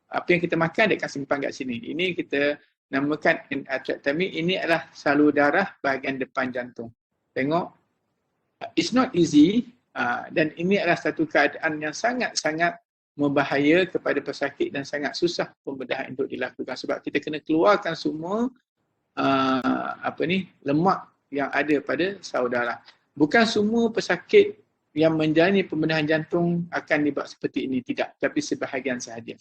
Apa yang kita makan dia akan simpan kat sini. Ini kita namakan endarterectomy. Ini adalah salur darah bahagian depan jantung. Tengok, it's not easy, dan ini adalah satu keadaan yang sangat-sangat membahaya kepada pesakit dan sangat susah pembedahan untuk dilakukan sebab kita kena keluarkan semua lemak yang ada pada salur darah. Bukan semua pesakit yang menjalani pembedahan jantung akan dibuat seperti ini, tidak, tapi sebahagian sahaja.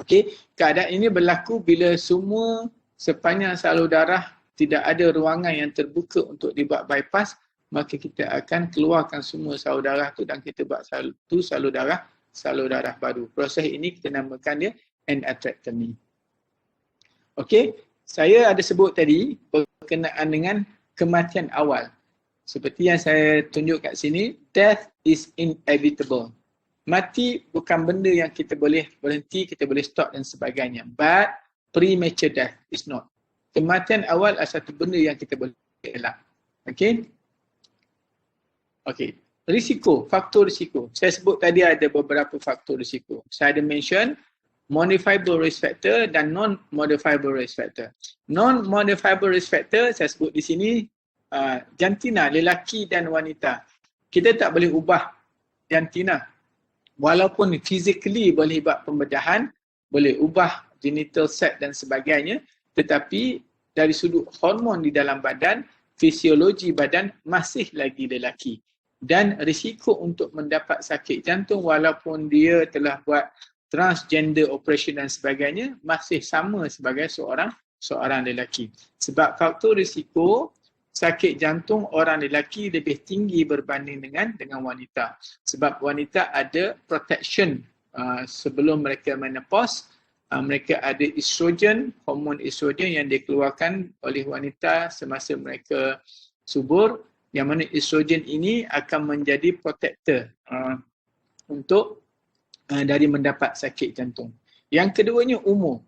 Okey, keadaan ini berlaku bila semua sepanjang salur darah tidak ada ruangan yang terbuka untuk dibuat bypass, maka kita akan keluarkan semua salur darah tu dan kita buat salur darah baru. Proses ini kita namakan dia endarterectomy. Okey, saya ada sebut tadi berkenaan dengan kematian awal. Seperti yang saya tunjuk kat sini, death is inevitable. Mati bukan benda yang kita boleh berhenti, kita boleh stop dan sebagainya. But premature death is not. Kematian awal adalah satu benda yang kita boleh elak. Okey? Okey. Risiko, faktor risiko. Saya sebut tadi ada beberapa faktor risiko. Saya ada mention modifiable risk factor dan non-modifiable risk factor. Non-modifiable risk factor saya sebut di sini jantina, lelaki dan wanita. Kita tak boleh ubah jantina. Walaupun physically boleh buat pembedahan, boleh ubah genital set dan sebagainya, tetapi dari sudut hormon di dalam badan, fisiologi badan masih lagi lelaki. Dan risiko untuk mendapat sakit jantung walaupun dia telah buat transgender operation dan sebagainya masih sama sebagai seorang lelaki. Sebab faktor risiko sakit jantung orang lelaki lebih tinggi berbanding dengan wanita. Sebab wanita ada protection sebelum mereka menopause. Mereka ada estrogen, hormon estrogen yang dikeluarkan oleh wanita semasa mereka subur, yang mana estrogen ini akan menjadi protector untuk dari mendapat sakit jantung. Yang keduanya umur.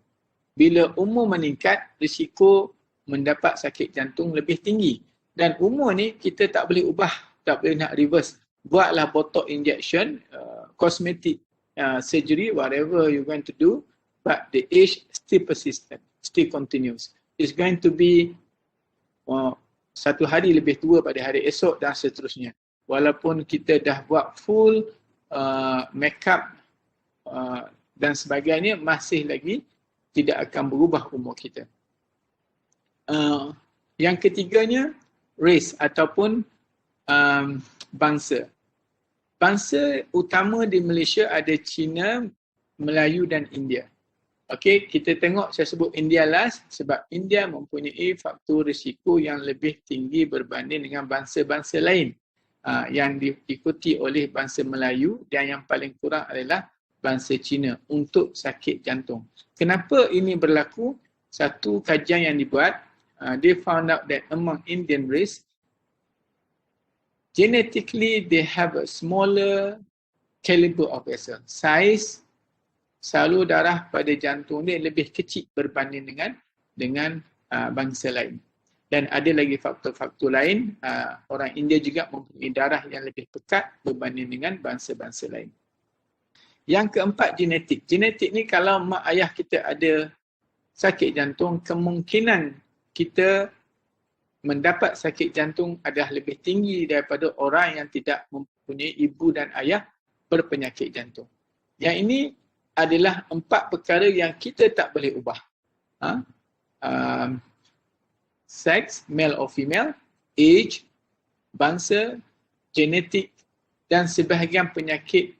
Bila umur meningkat, risiko mendapat sakit jantung lebih tinggi. Dan umur ni kita tak boleh ubah, tak boleh nak reverse. Buatlah botox injection, cosmetic surgery, whatever you're going to do, but the age still persistent, still continues. It's going to be satu hari lebih tua pada hari esok dan seterusnya. Walaupun kita dah buat full makeup dan sebagainya, masih lagi tidak akan berubah umur kita. Yang ketiganya, race ataupun bangsa. Bangsa utama di Malaysia ada Cina, Melayu dan India. Okey, kita tengok, saya sebut India last sebab India mempunyai faktor risiko yang lebih tinggi berbanding dengan bangsa-bangsa lain yang diikuti oleh bangsa Melayu dan yang paling kurang adalah bangsa Cina untuk sakit jantung. Kenapa ini berlaku? Satu kajian yang dibuat, they found out that among Indian race, genetically they have a smaller caliber of vessel. Size salur darah pada jantung dia lebih kecil berbanding dengan bangsa lain. Dan ada lagi faktor-faktor lain, orang India juga mempunyai darah yang lebih pekat berbanding dengan bangsa-bangsa lain. Yang keempat, genetik. Genetik ni kalau mak ayah kita ada sakit jantung, kemungkinan kita mendapat sakit jantung adalah lebih tinggi daripada orang yang tidak mempunyai ibu dan ayah berpenyakit jantung. Yang ini adalah 4 perkara yang kita tak boleh ubah. Sex, male or female, age, bangsa, genetik dan sebahagian penyakit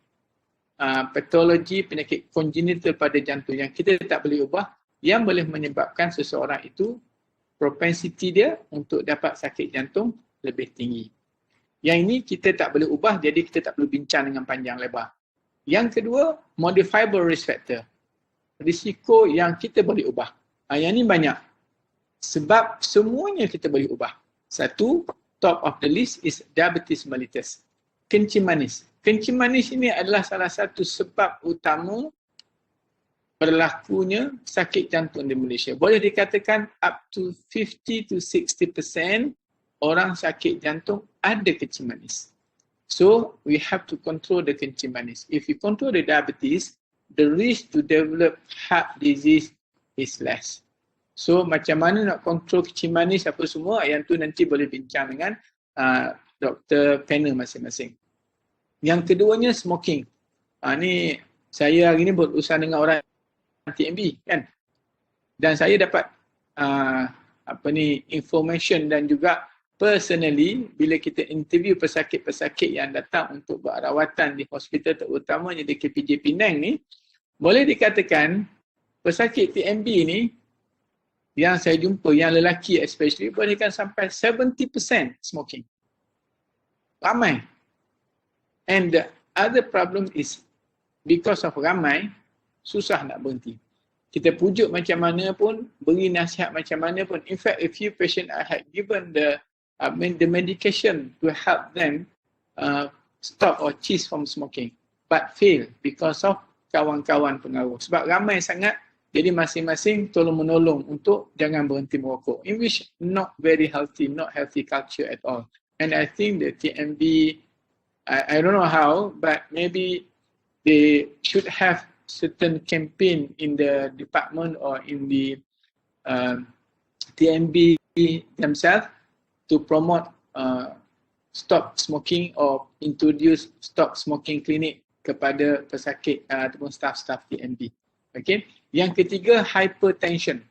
patologi, penyakit congenital pada jantung yang kita tak boleh ubah, yang boleh menyebabkan seseorang itu propensity dia untuk dapat sakit jantung lebih tinggi. Yang ini kita tak boleh ubah, jadi kita tak perlu bincang dengan panjang lebar. Yang kedua, modifiable risk factor. Risiko yang kita boleh ubah. Yang ni banyak. Sebab semuanya kita boleh ubah. Satu, top of the list is diabetes mellitus. Kencing manis. Kencing manis ini adalah salah satu sebab utama berlakunya sakit jantung di Malaysia. Boleh dikatakan up to 50 to 60% orang sakit jantung ada kencing manis. So, we have to control the kencing manis. If you control the diabetes, the risk to develop heart disease is less. So, macam mana nak control kencing manis apa semua, yang tu nanti boleh bincang dengan doktor panel masing-masing. Yang keduanya, smoking. Ni saya hari ni berurusan dengan orang TMB kan. Dan saya dapat information dan juga personally bila kita interview pesakit-pesakit yang datang untuk berawatan di hospital terutamanya di KPJ Penang ni, boleh dikatakan pesakit TMB ni yang saya jumpa, yang lelaki especially, boleh kan sampai 70% smoking. Ramai. And the other problem is because of ramai, susah nak berhenti. Kita pujuk macam mana pun, beri nasihat macam mana pun. In fact, a few patients I had given the medication to help them stop or cease from smoking, but fail because of kawan-kawan pengaruh. Sebab ramai sangat, jadi masing-masing tolong-menolong untuk jangan berhenti merokok. In which not very healthy, not healthy culture at all. And I think the TMB, I don't know how, but maybe they should have certain campaign in the department or in the TMB themselves to promote stop smoking or introduce stop smoking clinic kepada pesakit ataupun staff-staff TMB. Okay. Yang ketiga, hypertension.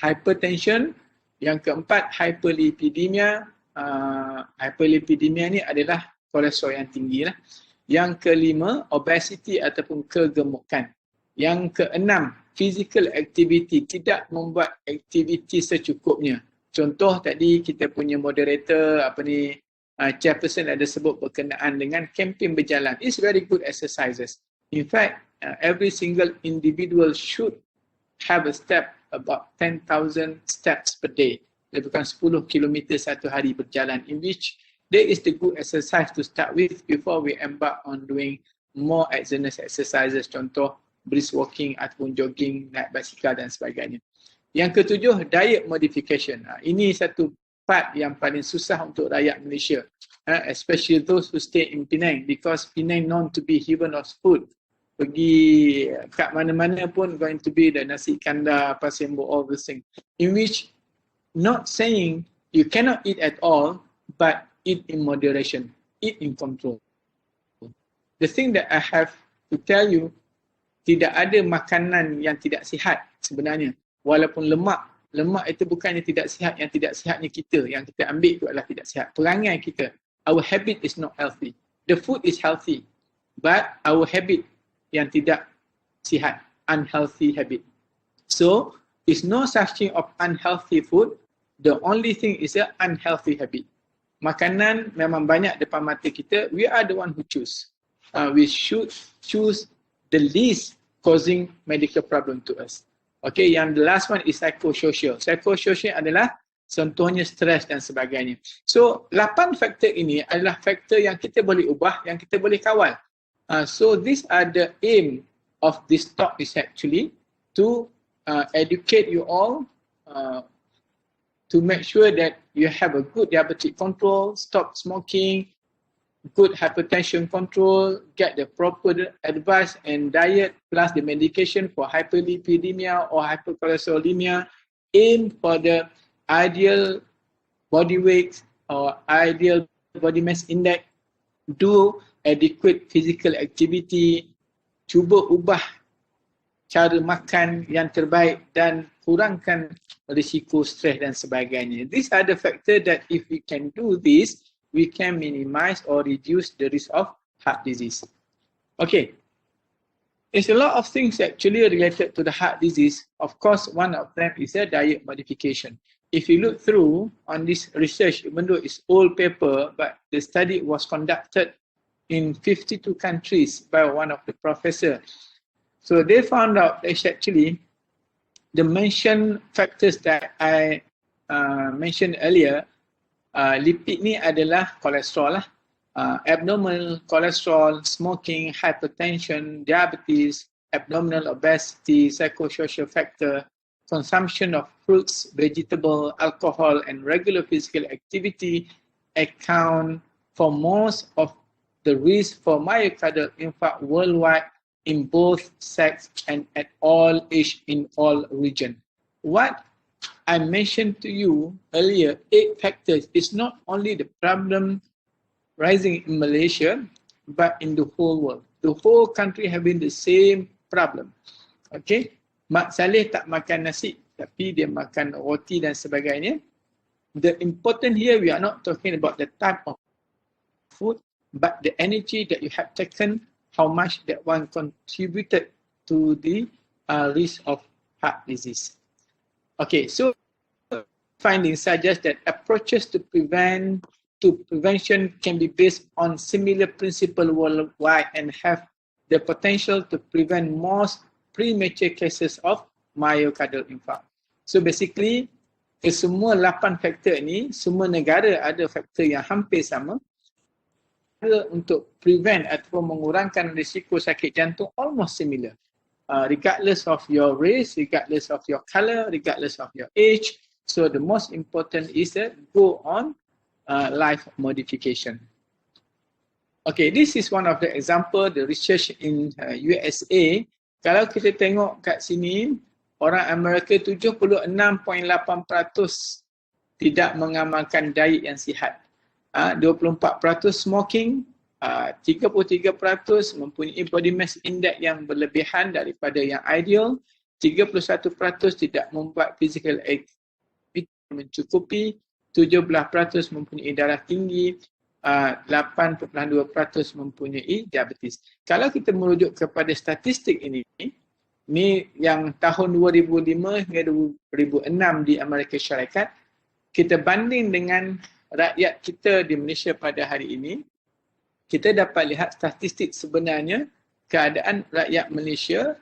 Hypertension. Yang keempat, hyperlipidemia. Hyperlipidemia ni adalah kolesterol yang tinggi lah. Yang kelima, obesity ataupun kegemukan. Yang keenam, physical activity, tidak membuat aktiviti secukupnya. Contoh tadi kita punya moderator, chairperson ada sebut berkenaan dengan kempen berjalan. It's very good exercises. In fact, every single individual should have a step about 10,000 steps per day. Lebih kurang 10 km satu hari berjalan, in which there is the good exercise to start with before we embark on doing more exogenous exercises, contoh brisk walking ataupun jogging, naik basikal dan sebagainya. Yang ketujuh, diet modification. Ini satu part yang paling susah untuk rakyat Malaysia, especially those who stay in Penang, because Penang known to be heaven of food. Pergi kat mana-mana pun going to be the nasi kandar, pasir embuk, all these things. In which, not saying you cannot eat at all, but eat in moderation, eat in control. The thing that I have to tell you, tidak ada makanan yang tidak sihat sebenarnya. Walaupun lemak itu bukannya tidak sihat, yang tidak sihatnya kita, yang kita ambil itu adalah tidak sihat. Perangai kita, our habit is not healthy. The food is healthy, but our habit yang tidak sihat, unhealthy habit. So, there's no such thing of unhealthy food. The only thing is an unhealthy habit. Makanan memang banyak depan mata kita, we are the one who choose. We should choose the least causing medical problem to us. Okay, yang the last one is psychosocial. Psychosocial adalah contohnya stres dan sebagainya. So, 8 faktor ini adalah faktor yang kita boleh ubah, yang kita boleh kawal. So, these are the aim of this talk is actually to educate you all to make sure that you have a good diabetic control, stop smoking, good hypertension control, get the proper advice and diet plus the medication for hyperlipidemia or hypercholesterolemia, aim for the ideal body weight or ideal body mass index, do adequate physical activity, cuba ubah cara makan yang terbaik dan kurangkan risiko stres dan sebagainya. These are the factors that if we can do this, we can minimize or reduce the risk of heart disease. Okay, there's a lot of things actually related to the heart disease. Of course, one of them is a diet modification. if you look through on this research, even though it's old paper, but the study was conducted in 52 countries by one of the professor. So they found out that actually the mentioned factors that I mentioned earlier, lipid ni adalah kolesterol lah. Abnormal cholesterol, smoking, hypertension, diabetes, abdominal obesity, psychosocial factor, consumption of fruits, vegetable, alcohol, and regular physical activity account for most of the risk for myocardial infarct worldwide in both sex and at all age in all region. What I mentioned to you earlier, 8 factors, is not only the problem rising in Malaysia, but in the whole world. The whole country having the same problem. Okay, Mak Saleh tak makan nasi, tapi dia makan roti dan sebagainya. The important here, we are not talking about the type of food, but the energy that you have taken, how much that one contributed to the risk of heart disease. Okay, so findings suggest that approaches to prevention can be based on similar principle worldwide and have the potential to prevent most premature cases of myocardial infarct. So basically, semua 8 faktor ni, semua negara ada faktor yang hampir sama. Untuk prevent ataupun mengurangkan risiko sakit jantung almost similar. Regardless of your race, regardless of your color, regardless of your age. So the most important is that go on life modification. Okay, this is one of the example, the research in USA. Kalau kita tengok kat sini, orang Amerika 76.8% tidak mengamalkan diet yang sihat. 24% smoking, 33% mempunyai body mass index yang berlebihan daripada yang ideal, 31% tidak membuat physical activity mencukupi, 17% mempunyai darah tinggi, 8.2% mempunyai diabetes. Kalau kita merujuk kepada statistik ini yang tahun 2005 hingga 2006 di Amerika Syarikat, kita banding dengan rakyat kita di Malaysia pada hari ini, kita dapat lihat statistik sebenarnya keadaan rakyat Malaysia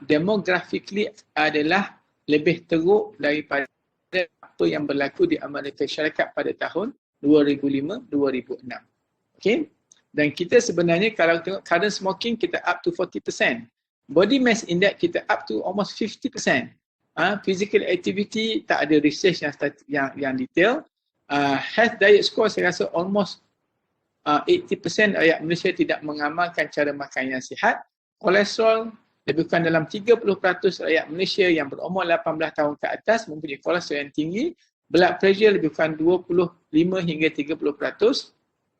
demographically adalah lebih teruk daripada apa yang berlaku di Amerika Syarikat pada tahun 2005-2006. Okay? Dan kita sebenarnya kalau tengok current smoking kita up to 40%. Body mass index kita up to almost 50%. Physical activity tak ada research yang detail. Health diet score saya rasa almost 80% rakyat Malaysia tidak mengamalkan cara makan yang sihat. Kolesterol lebih kurang dalam 30% rakyat Malaysia yang berumur 18 tahun ke atas mempunyai kolesterol yang tinggi. Blood pressure lebih kurang 25 hingga 30%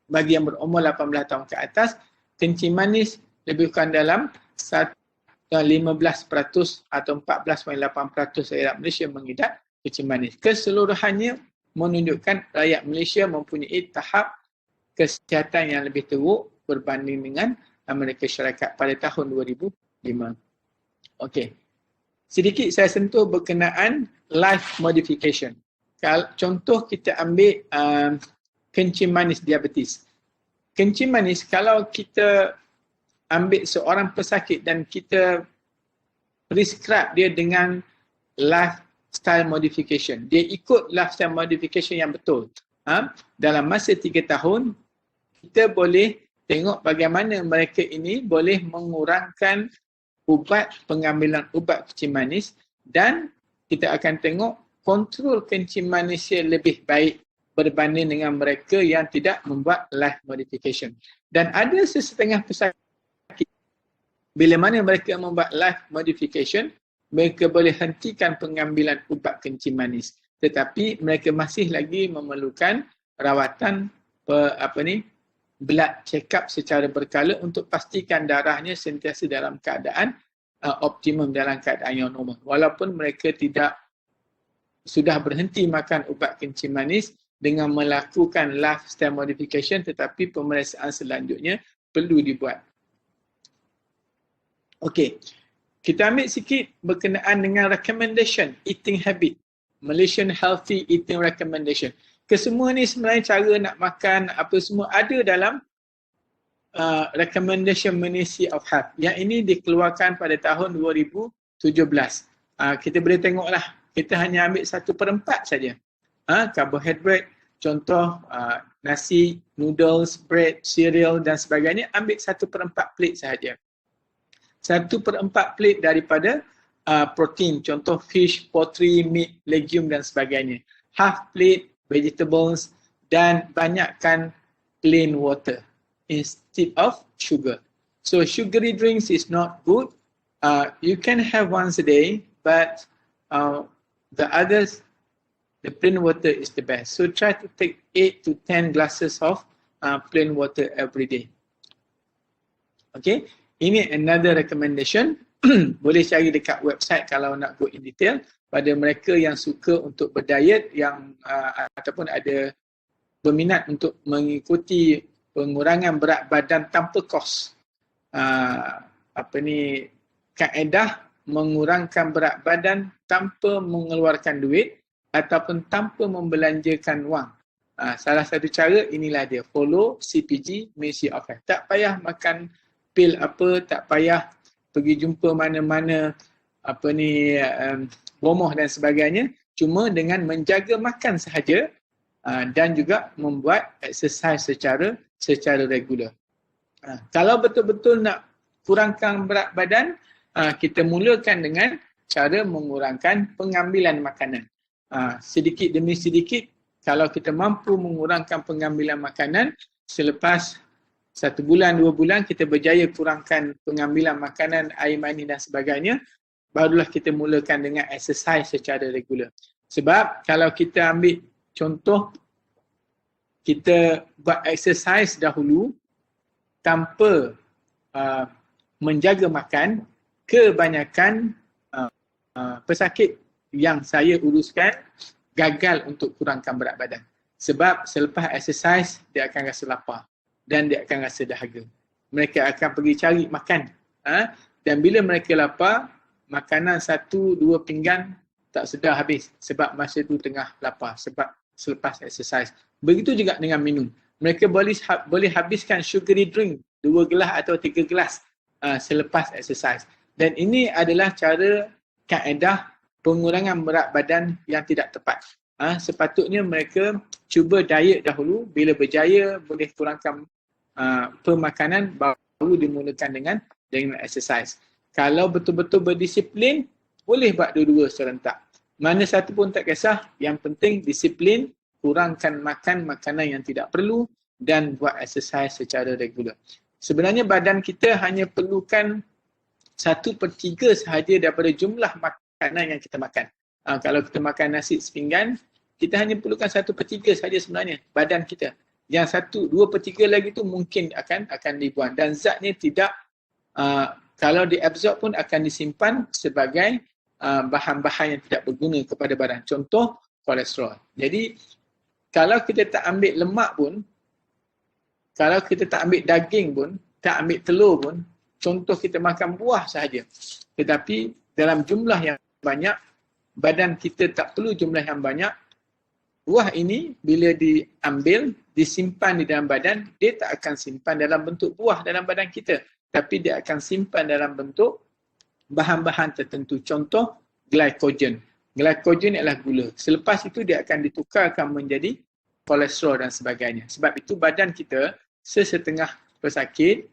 bagi yang berumur 18 tahun ke atas. Kencing manis lebih kurang dalam 15% atau 14.8% rakyat Malaysia mengidap kencing manis. Keseluruhannya menunjukkan rakyat Malaysia mempunyai tahap kesihatan yang lebih teruk berbanding dengan Amerika Syarikat pada tahun 2005. Okey. Sedikit saya sentuh berkenaan life modification. Contoh kita ambil kencing manis diabetes. Kencing manis kalau kita ambil seorang pesakit dan kita prescribe dia dengan lifestyle modification. Dia ikut lifestyle modification yang betul. Dalam masa 3 tahun, kita boleh tengok bagaimana mereka ini boleh mengurangkan pengambilan ubat kencing manis dan kita akan tengok kontrol kencing manisnya lebih baik berbanding dengan mereka yang tidak membuat life modification. Dan ada sesetengah pesakit, bila mana mereka membuat life modification, mereka boleh hentikan pengambilan ubat kencing manis. Tetapi mereka masih lagi memerlukan rawatan blood check up secara berkala untuk pastikan darahnya sentiasa dalam keadaan optimum, dalam keadaan yang normal. Walaupun mereka sudah berhenti makan ubat kencing manis dengan melakukan lifestyle modification, tetapi pemeriksaan selanjutnya perlu dibuat. Okey, kita ambil sikit berkenaan dengan recommendation eating habit. Malaysian Healthy Eating Recommendation. Kesemua ni sebenarnya cara nak makan apa semua ada dalam Recommendation Ministry of Health. Yang ini dikeluarkan pada tahun 2017. Kita boleh tengoklah, kita hanya ambil 1/4 saja. Karbohidrat, contoh nasi, noodles, bread, cereal dan sebagainya, ambil 1/4 plate sahaja. 1/4 plate daripada protein, contoh fish, poultry, meat, legume dan sebagainya. Half plate vegetables dan banyakkan plain water instead of sugar. So sugary drinks is not good. You can have once a day, but the others, the plain water is the best. So try to take 8 to 10 glasses of plain water every day. Okay, ini another recommendation. Boleh cari dekat website kalau nak go in detail. Pada mereka yang suka untuk berdiet yang ataupun ada berminat untuk mengikuti pengurangan berat badan tanpa kos. Kaedah mengurangkan berat badan tanpa mengeluarkan duit ataupun tanpa membelanjakan wang. Salah satu cara inilah dia, follow CPG, Ministry of Health. Tak payah makan pil apa, tak payah pergi jumpa mana-mana bomoh dan sebagainya, cuma dengan menjaga makan sahaja dan juga membuat exercise secara regular. Kalau betul-betul nak kurangkan berat badan, kita mulakan dengan cara mengurangkan pengambilan makanan. Sedikit demi sedikit, kalau kita mampu mengurangkan pengambilan makanan, selepas 1 bulan, 2 bulan kita berjaya kurangkan pengambilan makanan, air manis dan sebagainya, barulah kita mulakan dengan exercise secara regular. Sebab kalau kita ambil contoh, kita buat exercise dahulu tanpa menjaga makan, kebanyakan pesakit yang saya uruskan gagal untuk kurangkan berat badan. Sebab selepas exercise, dia akan rasa lapar dan dia akan rasa dahaga. Mereka akan pergi cari makan. Dan bila mereka lapar, makanan 1-2 pinggan tak sedar habis sebab masa tu tengah lapar, sebab selepas exercise. Begitu juga dengan minum. Mereka boleh habiskan sugary drink 2 gelas atau 3 gelas selepas exercise. Dan ini adalah cara kaedah pengurangan berat badan yang tidak tepat. Sepatutnya mereka cuba diet dahulu, bila berjaya boleh kurangkan pemakanan, baru dimulakan dengan exercise. Kalau betul-betul berdisiplin, boleh buat dua-dua serentak. Mana satu pun tak kisah, yang penting disiplin, kurangkan makan makanan yang tidak perlu dan buat exercise secara regular. Sebenarnya badan kita hanya perlukan 1/3 sahaja daripada jumlah makanan yang kita makan. Kalau kita makan nasi sepinggan, kita hanya perlukan 1/3 sahaja sebenarnya badan kita. Yang 2/3 lagi tu mungkin akan dibuang dan zatnya tidak kalau diabsorb pun akan disimpan sebagai bahan-bahan yang tidak berguna kepada badan. Contoh kolesterol. Jadi kalau kita tak ambil lemak pun, kalau kita tak ambil daging pun, tak ambil telur pun, contoh kita makan buah sahaja. Tetapi dalam jumlah yang banyak, badan kita tak perlu jumlah yang banyak. Buah ini bila diambil, disimpan di dalam badan, dia tak akan simpan dalam bentuk buah dalam badan kita. Tapi dia akan simpan dalam bentuk bahan-bahan tertentu. Contoh, glycogen. Glycogen adalah gula. Selepas itu dia akan ditukarkan menjadi kolesterol dan sebagainya. Sebab itu badan kita sesetengah pesakit,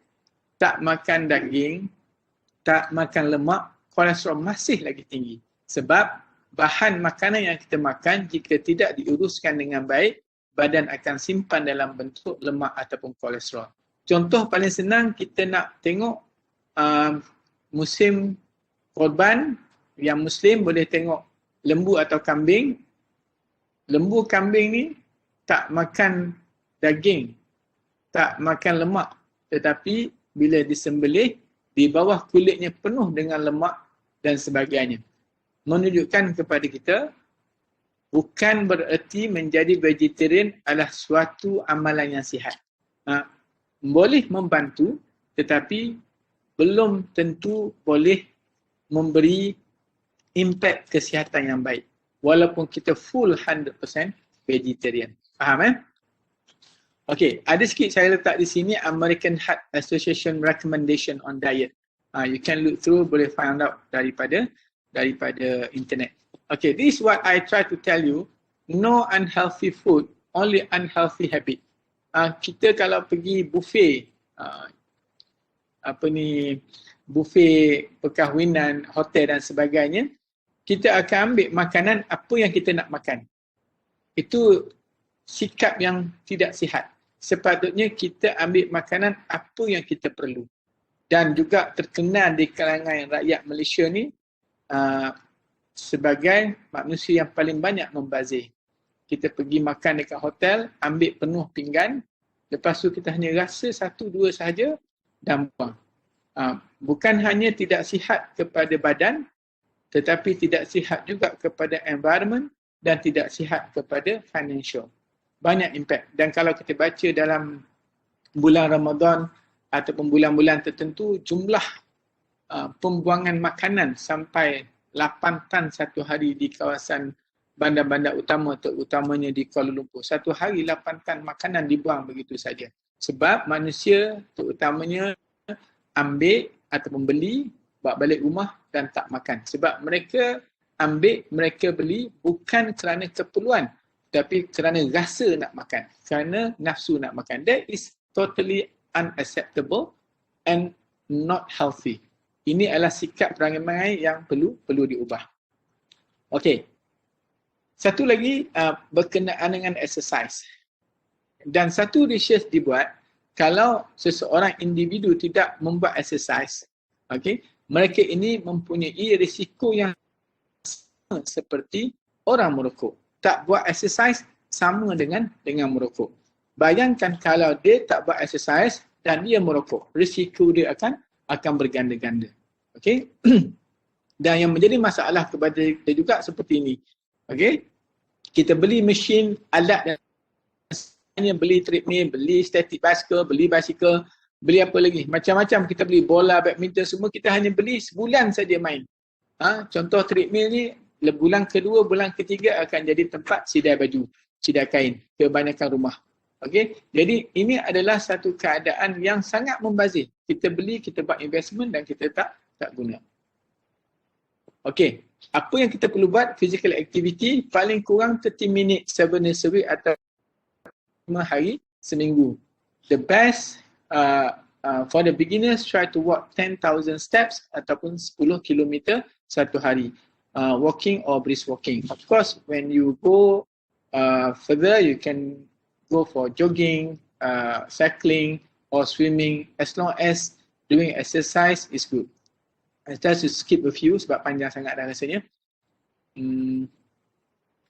tak makan daging, tak makan lemak, kolesterol masih lagi tinggi. Sebab bahan makanan yang kita makan jika tidak diuruskan dengan baik, badan akan simpan dalam bentuk lemak ataupun kolesterol. Contoh paling senang, kita nak tengok musim korban, yang Muslim boleh tengok lembu atau kambing. Lembu kambing ni tak makan daging, tak makan lemak, tetapi bila disembelih, di bawah kulitnya penuh dengan lemak dan sebagainya. Menunjukkan kepada kita, bukan bererti menjadi vegetarian adalah suatu amalan yang sihat. Boleh membantu, tetapi belum tentu boleh memberi impak kesihatan yang baik. walaupun kita full 100% vegetarian. Faham Okay, ada sikit saya letak di sini American Heart Association recommendation on diet. You can look through, boleh find out daripada internet. Okay, this is what I try to tell you. No unhealthy food, only unhealthy habit. Kita kalau pergi buffet, buffet perkahwinan, hotel dan sebagainya, kita akan ambil makanan apa yang kita nak makan. Itu sikap yang tidak sihat. Sepatutnya kita ambil makanan apa yang kita perlu. Dan juga terkenal di kalangan rakyat Malaysia ni sebagai manusia yang paling banyak membazir. Kita pergi makan dekat hotel, ambil penuh pinggan, lepas tu kita hanya rasa 1-2 sahaja dan buang. Bukan hanya tidak sihat kepada badan, tetapi tidak sihat juga kepada environment dan tidak sihat kepada financial. Banyak impact. Dan kalau kita baca dalam bulan Ramadan ataupun bulan-bulan tertentu, jumlah pembuangan makanan sampai 8 tan satu hari di kawasan bandar-bandar utama, terutamanya di Kuala Lumpur. Satu hari 8 tan makanan dibuang begitu saja. Sebab manusia terutamanya ambil ataupun beli, bawa balik rumah dan tak makan. Sebab mereka ambil, mereka beli bukan kerana keperluan, tapi kerana rasa nak makan, kerana nafsu nak makan. That is totally unacceptable and not healthy. Ini adalah sikap perangai yang perlu diubah. Okey. Satu lagi berkenaan dengan exercise. Dan satu research dibuat, kalau seseorang individu tidak membuat exercise, okey, mereka ini mempunyai risiko yang sama seperti orang merokok. Tak buat exercise sama dengan merokok. Bayangkan kalau dia tak buat exercise dan dia merokok, risiko dia akan berganda-ganda. Okey? Dan yang menjadi masalah kepada kita juga seperti ini. Okey? Kita beli mesin, alat dan beli treadmill, beli static bicycle, beli basikal, beli apa lagi? Macam-macam kita beli, bola, badminton, semua kita hanya beli sebulan saja main. Contoh treadmill ni, bulan kedua, bulan ketiga akan jadi tempat sidai baju, sidai kain, kebanyakan rumah. Okey, jadi ini adalah satu keadaan yang sangat membazir. Kita beli, kita buat investment dan kita tak guna. Okey, apa yang kita perlu buat? Physical activity paling kurang 30 minit 7 days a week atau 5 hari seminggu. The best for the beginners, try to walk 10,000 steps ataupun 10 km satu hari. Walking or brisk walking. Of course, when you go further, you can go for jogging, cycling or swimming, as long as doing exercise is good. I just skip a few sebab panjang sangat dah rasanya.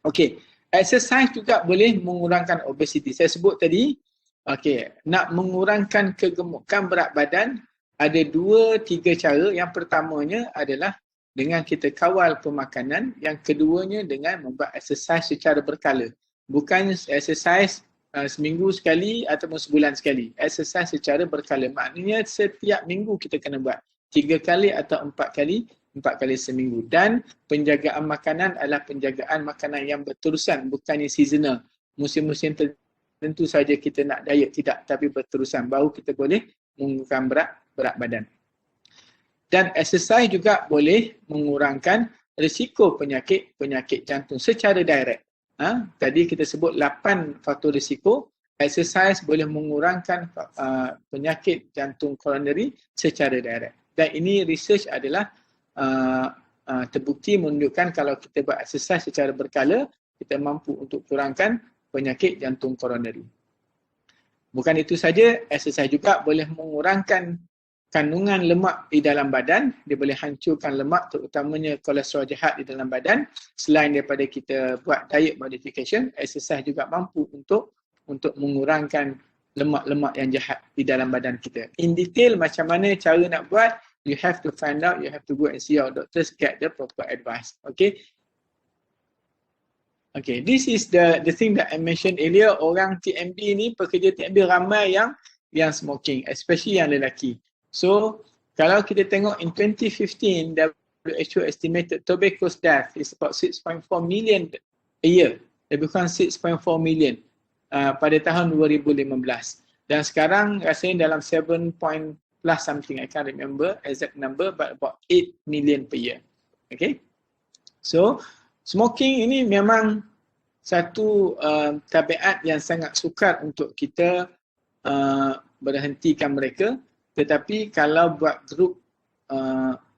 Okay, exercise juga boleh mengurangkan obesity. Saya sebut tadi, okay, nak mengurangkan kegemukan berat badan ada 2-3 cara. Yang pertamanya adalah dengan kita kawal pemakanan. Yang keduanya dengan membuat exercise secara berkala. Bukan exercise seminggu sekali ataupun sebulan sekali. Exercise secara berkala. Maknanya setiap minggu kita kena buat. 3 kali atau 4 kali seminggu. Dan penjagaan makanan adalah penjagaan makanan yang berterusan, bukannya seasonal. Musim-musim tertentu saja kita nak diet, tidak, tapi berterusan. Baru kita boleh mengurangkan berat badan. Dan exercise juga boleh mengurangkan risiko penyakit jantung secara direct. Tadi kita sebut 8 faktor risiko. Exercise boleh mengurangkan penyakit jantung coronary secara direct. Dan ini research adalah terbukti menunjukkan kalau kita buat exercise secara berkala, kita mampu untuk kurangkan penyakit jantung coronary. Bukan itu saja, exercise juga boleh mengurangkan kandungan lemak di dalam badan. Dia boleh hancurkan lemak, terutamanya kolesterol jahat di dalam badan. Selain daripada kita buat diet modification, exercise juga mampu untuk mengurangkan lemak-lemak yang jahat di dalam badan kita. In detail macam mana cara nak buat, you have to find out, you have to go and see your doctors, get the proper advice. Okay. Okay, this is the thing that I mentioned earlier. Orang TMB ni, pekerja TMB ramai yang smoking, especially yang lelaki. So, kalau kita tengok in 2015, there WHO estimated tobacco death is about 6.4 million a year. Lebih kurang 6.4 million pada tahun 2015. Dan sekarang rasanya dalam 7 point plus something, I can't remember exact number, but about 8 million per year. Okay. So, smoking ini memang satu tabiat yang sangat sukar untuk kita berhentikan mereka. Tetapi kalau buat grup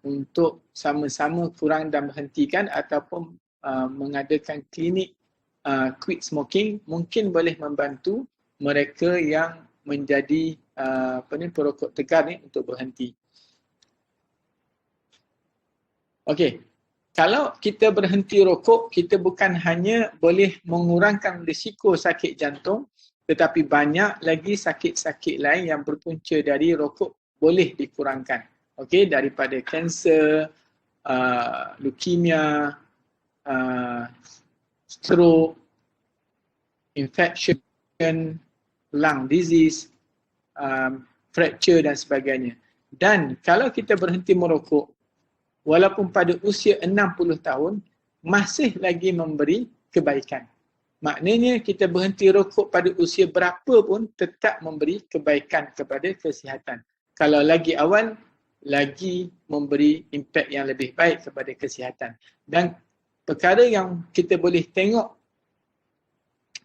untuk sama-sama kurang dan berhentikan ataupun mengadakan klinik quit smoking, mungkin boleh membantu mereka yang menjadi perokok tegar ni untuk berhenti. Okey, kalau kita berhenti rokok, kita bukan hanya boleh mengurangkan risiko sakit jantung, tetapi banyak lagi sakit-sakit lain yang berpunca dari rokok boleh dikurangkan. Okey, daripada kanser, leukemia, stroke, infection, lung disease, fracture dan sebagainya. Dan kalau kita berhenti merokok, walaupun pada usia 60 tahun, masih lagi memberi kebaikan. Maknanya kita berhenti rokok pada usia berapa pun tetap memberi kebaikan kepada kesihatan. Kalau lagi awal, lagi memberi impak yang lebih baik kepada kesihatan. Dan perkara yang kita boleh tengok,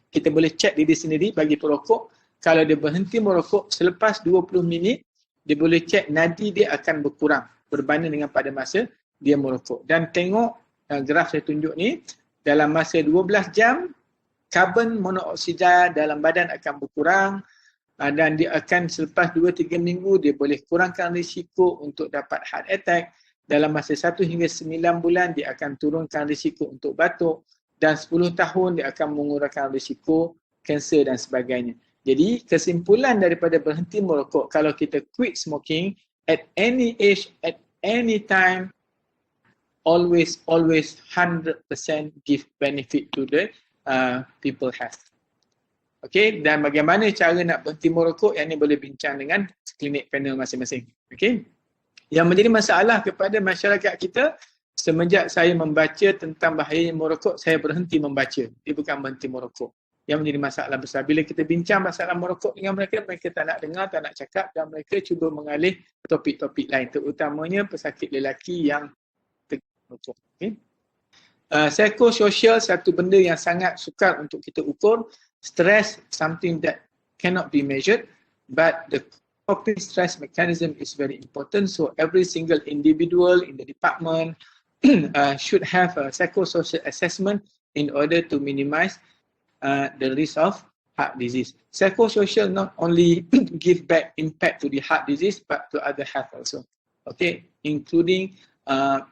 kita boleh cek diri sendiri bagi perokok, kalau dia berhenti merokok selepas 20 minit, dia boleh cek nadi dia akan berkurang berbanding dengan pada masa dia merokok. Dan tengok graf saya tunjuk ni, dalam masa 12 jam, karbon monoksida dalam badan akan berkurang dan dia akan selepas 2-3 minggu dia boleh kurangkan risiko untuk dapat heart attack. Dalam masa 1 hingga 9 bulan dia akan turunkan risiko untuk batuk dan 10 tahun dia akan mengurangkan risiko kanser dan sebagainya. Jadi kesimpulan daripada berhenti merokok, kalau kita quit smoking at any age, at any time, always 100% give benefit to the people health. Okey, dan bagaimana cara nak berhenti merokok, yang ni boleh bincang dengan klinik panel masing-masing. Okey. Yang menjadi masalah kepada masyarakat kita, semenjak saya membaca tentang bahaya merokok, saya berhenti membaca. Dia bukan berhenti merokok. Yang menjadi masalah besar. Bila kita bincang masalah merokok dengan mereka, mereka tak nak dengar, tak nak cakap dan mereka cuba mengalih topik-topik lain. Terutamanya pesakit lelaki yang merokok. Okay. Psikososial satu benda yang sangat sukar untuk kita ukur. Stress something that cannot be measured, but the coping stress mechanism is very important. So every single individual in the department should have a psychosocial assessment in order to minimize the risk of heart disease. Psychosocial not only give back impact to the heart disease, but to other health also. Okay, including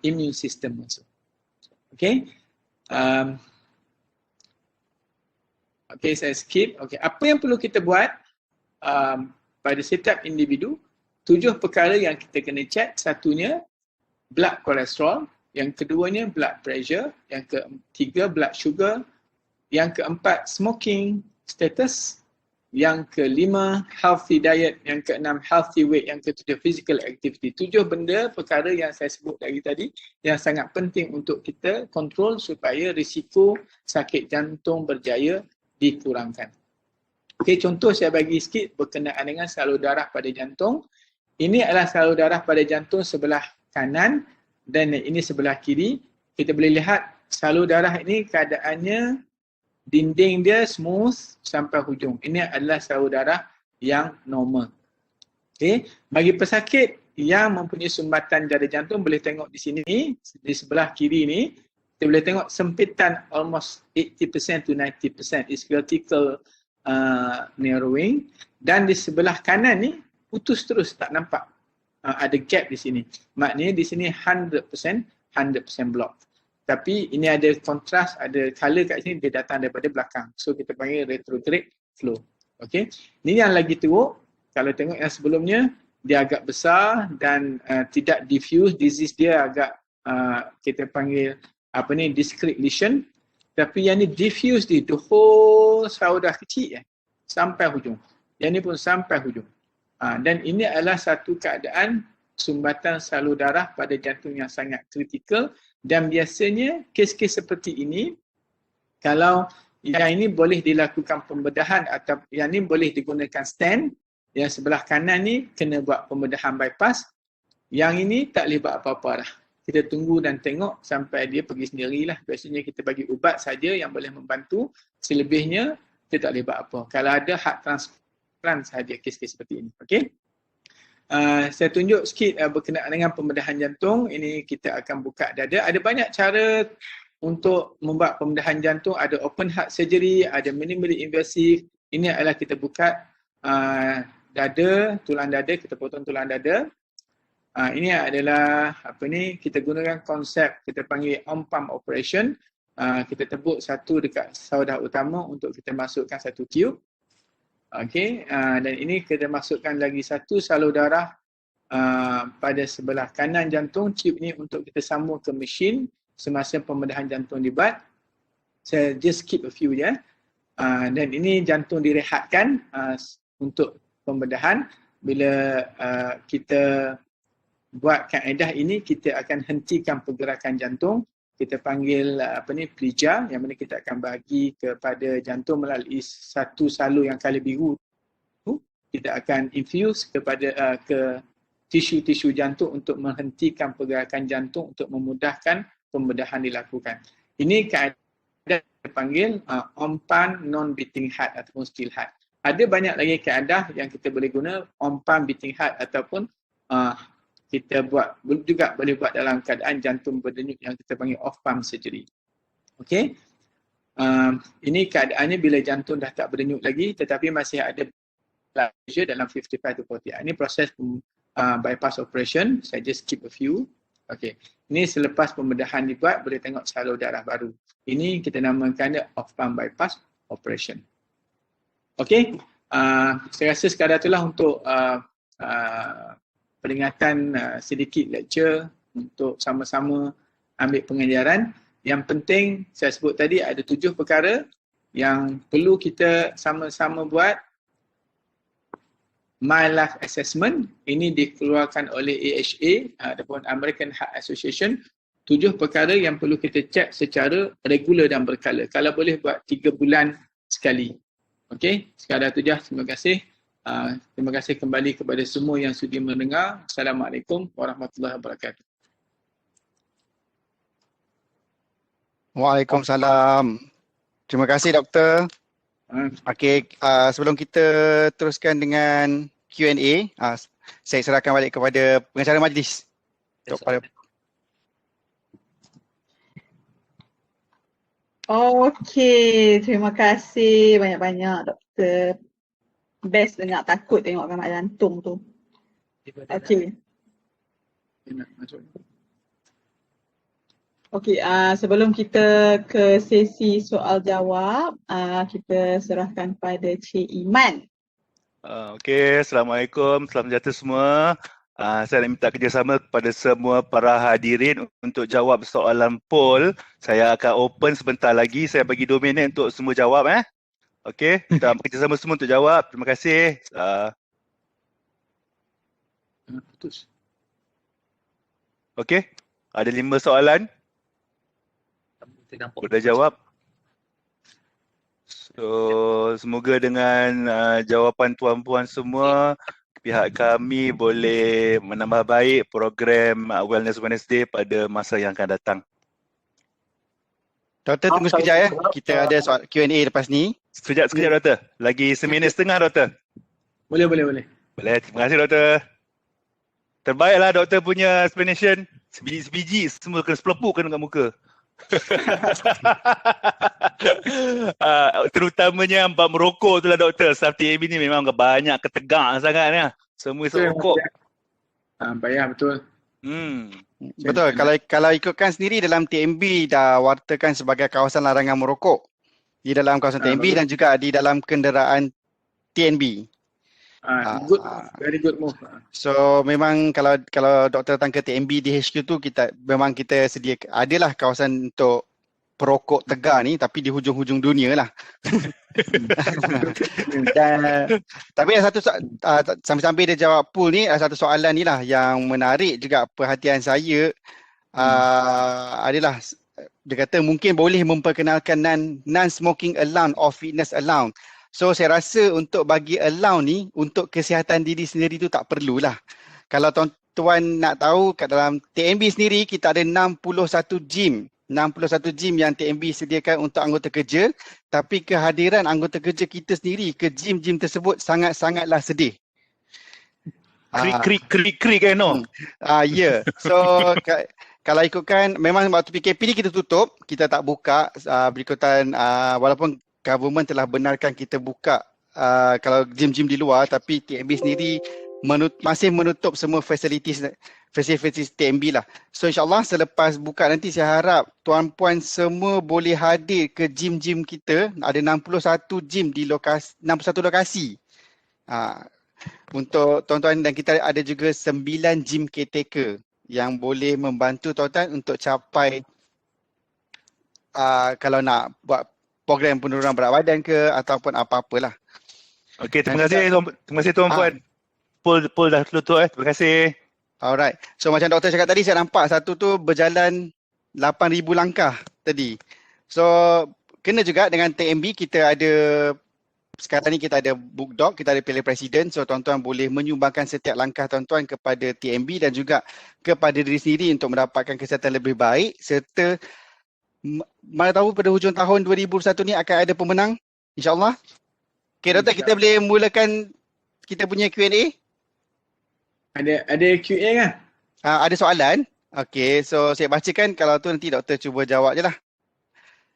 immune system also. Okay. Okay, saya skip. Okay, apa yang perlu kita buat pada setiap individu? 7 perkara yang kita kena check. Satunya, blood cholesterol. Yang keduanya, blood pressure. Yang ketiga, blood sugar. Yang keempat, smoking status. Yang kelima, healthy diet. Yang keenam, healthy weight. Yang ketujuh, physical activity. 7 benda, perkara yang saya sebut tadi yang sangat penting untuk kita kontrol supaya risiko sakit jantung berjaya dikurangkan. Okey, contoh saya bagi sikit berkenaan dengan salur darah pada jantung. Ini adalah salur darah pada jantung sebelah kanan dan ini sebelah kiri. Kita boleh lihat salur darah ini keadaannya dinding dia smooth sampai hujung. Ini adalah salur darah yang normal. Okey, bagi pesakit yang mempunyai sumbatan jaringan jantung boleh tengok di sini, di sebelah kiri ni. Kita boleh tengok sempitan almost 80% to 90% is vertical narrowing dan di sebelah kanan ni putus terus, tak nampak ada gap di sini. Maknanya di sini 100% block. Tapi ini ada kontras, ada color kat sini, dia datang daripada belakang. So kita panggil retrograde flow. Okay. Ini yang lagi teruk. Kalau tengok yang sebelumnya, dia agak besar dan tidak diffuse. Disease dia agak kita panggil discrete lesion, tapi yang ni diffuse di the whole salur darah kecil sampai hujung. Yang ni pun sampai hujung. Dan ini adalah satu keadaan sumbatan salur darah pada jantung yang sangat kritikal, dan biasanya kes-kes seperti ini, kalau yang ini boleh dilakukan pembedahan atau yang ini boleh digunakan stent, yang sebelah kanan ni kena buat pembedahan bypass, yang ini tak boleh buat apa-apa lah. Kita tunggu dan tengok sampai dia pergi sendirilah. Biasanya kita bagi ubat saja yang boleh membantu, selebihnya kita tak boleh buat apa. Kalau ada heart transplant sahaja kes-kes seperti ini. Okey. Saya tunjuk sikit berkenaan dengan pembedahan jantung. Ini kita akan buka dada. Ada banyak cara untuk membuat pembedahan jantung. Ada open heart surgery, ada minimally invasive. Ini adalah kita buka dada, tulang dada, kita potong tulang dada. Ini adalah kita gunakan konsep kita panggil on pump operation. Kita tebuk satu dekat saudah utama untuk kita masukkan satu tube. Okey, dan ini kita masukkan lagi satu salur darah pada sebelah kanan jantung. Tube ni untuk kita sambung ke mesin semasa pembedahan jantung dibuat. Saya just skip a few je. Dan ini jantung direhatkan untuk pembedahan. Bila kita buat kaedah ini, kita akan hentikan pergerakan jantung. Kita panggil pleja, yang mana kita akan bagi kepada jantung melalui satu salur yang colour biru. Kita akan infuse kepada ke tisu-tisu jantung untuk menghentikan pergerakan jantung untuk memudahkan pembedahan dilakukan. Ini kaedah kita panggil on pump non-beating heart ataupun still heart. Ada banyak lagi kaedah yang kita boleh guna on pump beating heart ataupun kita buat juga boleh buat dalam keadaan jantung berdenyut yang kita panggil off pump surgery. Okey. Ini keadaannya bila jantung dah tak berdenyut lagi tetapi masih ada blood pressure dalam 55 to 40. Ini proses bypass operation. Saya just skip a few. Okey. Ini selepas pembedahan dibuat boleh tengok salur darah baru. Ini kita namakan dia off pump bypass operation. Okey. Saya rasa sekadar itulah untuk peringatan sedikit lecture untuk sama-sama ambil pengajaran. Yang penting saya sebut tadi ada 7 perkara yang perlu kita sama-sama buat. My Life Assessment ini dikeluarkan oleh AHA ataupun American Heart Association. 7 perkara yang perlu kita cek secara regular dan berkala. Kalau boleh buat 3 bulan sekali. Okey, sekadar itu je. Terima kasih. Terima kasih kembali kepada semua yang sudi mendengar. Assalamualaikum warahmatullahi wabarakatuh. Waalaikumsalam. Terima kasih doktor. Okey, sebelum kita teruskan dengan Q&A, saya serahkan balik kepada pengacara majlis. Okey, terima kasih banyak-banyak doktor. Best dengar, takut tengok gambar jantung tu. Okey. Okey, sebelum kita ke sesi soal jawab, kita serahkan pada Cik Iman. Okey, Assalamualaikum, salam sejahtera semua. Saya nak minta kerjasama kepada semua para hadirin untuk jawab soalan poll. Saya akan open sebentar lagi, saya bagi 2 minit untuk semua jawab. Okey, kita bekerjasama semua untuk jawab. Terima kasih. Okey, ada 5 soalan. Boleh jawab. So, semoga dengan jawapan tuan-puan semua, pihak kami boleh menambah baik program Wellness Wednesday pada masa yang akan datang. Doktor tunggu sekejap ya. Kita ada soal Q&A lepas ni. Sekejap doktor. Lagi 1 minit setengah doktor. Boleh. Boleh. Terima kasih doktor. Terbaiklah doktor punya explanation. Sebiji semua kena sepelopuk kena kat muka. Terutamanya bab merokok tu lah doktor. Staff TAB ni memang banyak ketegang sangat ni. Semua isi rokok. Payah betul. Betul. Kalau ikutkan sendiri dalam TMB dah wartakan sebagai kawasan larangan merokok di dalam kawasan TMB dan juga di dalam kenderaan TNB. Good, very good move. So memang kalau doktor datang ke TMB di HQ tu kita sedia adalah kawasan untuk perokok tegar ni tapi di hujung-hujung dunia lah. Dan tapi ada satu sambil-sambil dia jawab pool ni, ada satu soalan ni lah yang menarik juga perhatian saya. Adalah dia kata mungkin boleh memperkenalkan non-smoking allowance or fitness allowance. So saya rasa untuk bagi allowance ni untuk kesihatan diri sendiri tu tak perlulah. Kalau tuan nak tahu, kat dalam TMB sendiri kita ada 61 gym yang TMB sediakan untuk anggota kerja, tapi kehadiran anggota kerja kita sendiri ke gym-gym tersebut sangat-sangatlah sedih. Krik kan no? Ya. So kalau ikutkan, memang waktu PKP ni kita tutup, kita tak buka berikutan walaupun government telah benarkan kita buka kalau gym-gym di luar, tapi TMB sendiri masih menutup semua facilities TMB lah. So insyaAllah selepas buka nanti saya harap tuan-puan semua boleh hadir ke gym-gym kita. Ada 61 gym di 61 lokasi. Untuk tuan-tuan, dan kita ada juga 9 gym caretaker yang boleh membantu tuan-tuan untuk capai kalau nak buat program penurunan berat badan ke ataupun apa-apalah. Okey, terima kasih tuan-puan. Pool dah tutup Terima kasih. Alright. So macam doktor cakap tadi, saya nampak satu tu berjalan 8,000 langkah tadi. So kena juga dengan TMB, kita ada sekarang ni kita ada book doc, kita ada pilih presiden. So tuan-tuan boleh menyumbangkan setiap langkah tuan-tuan kepada TMB dan juga kepada diri sendiri untuk mendapatkan kesihatan lebih baik, serta mana tahu pada hujung tahun 2021 ni akan ada pemenang, insyaAllah. Okay doktor, kita boleh mulakan kita punya Q&A. Ada QA kan? Ada soalan. Okay, so saya bacakan, kalau tu nanti doktor cuba jawab je lah.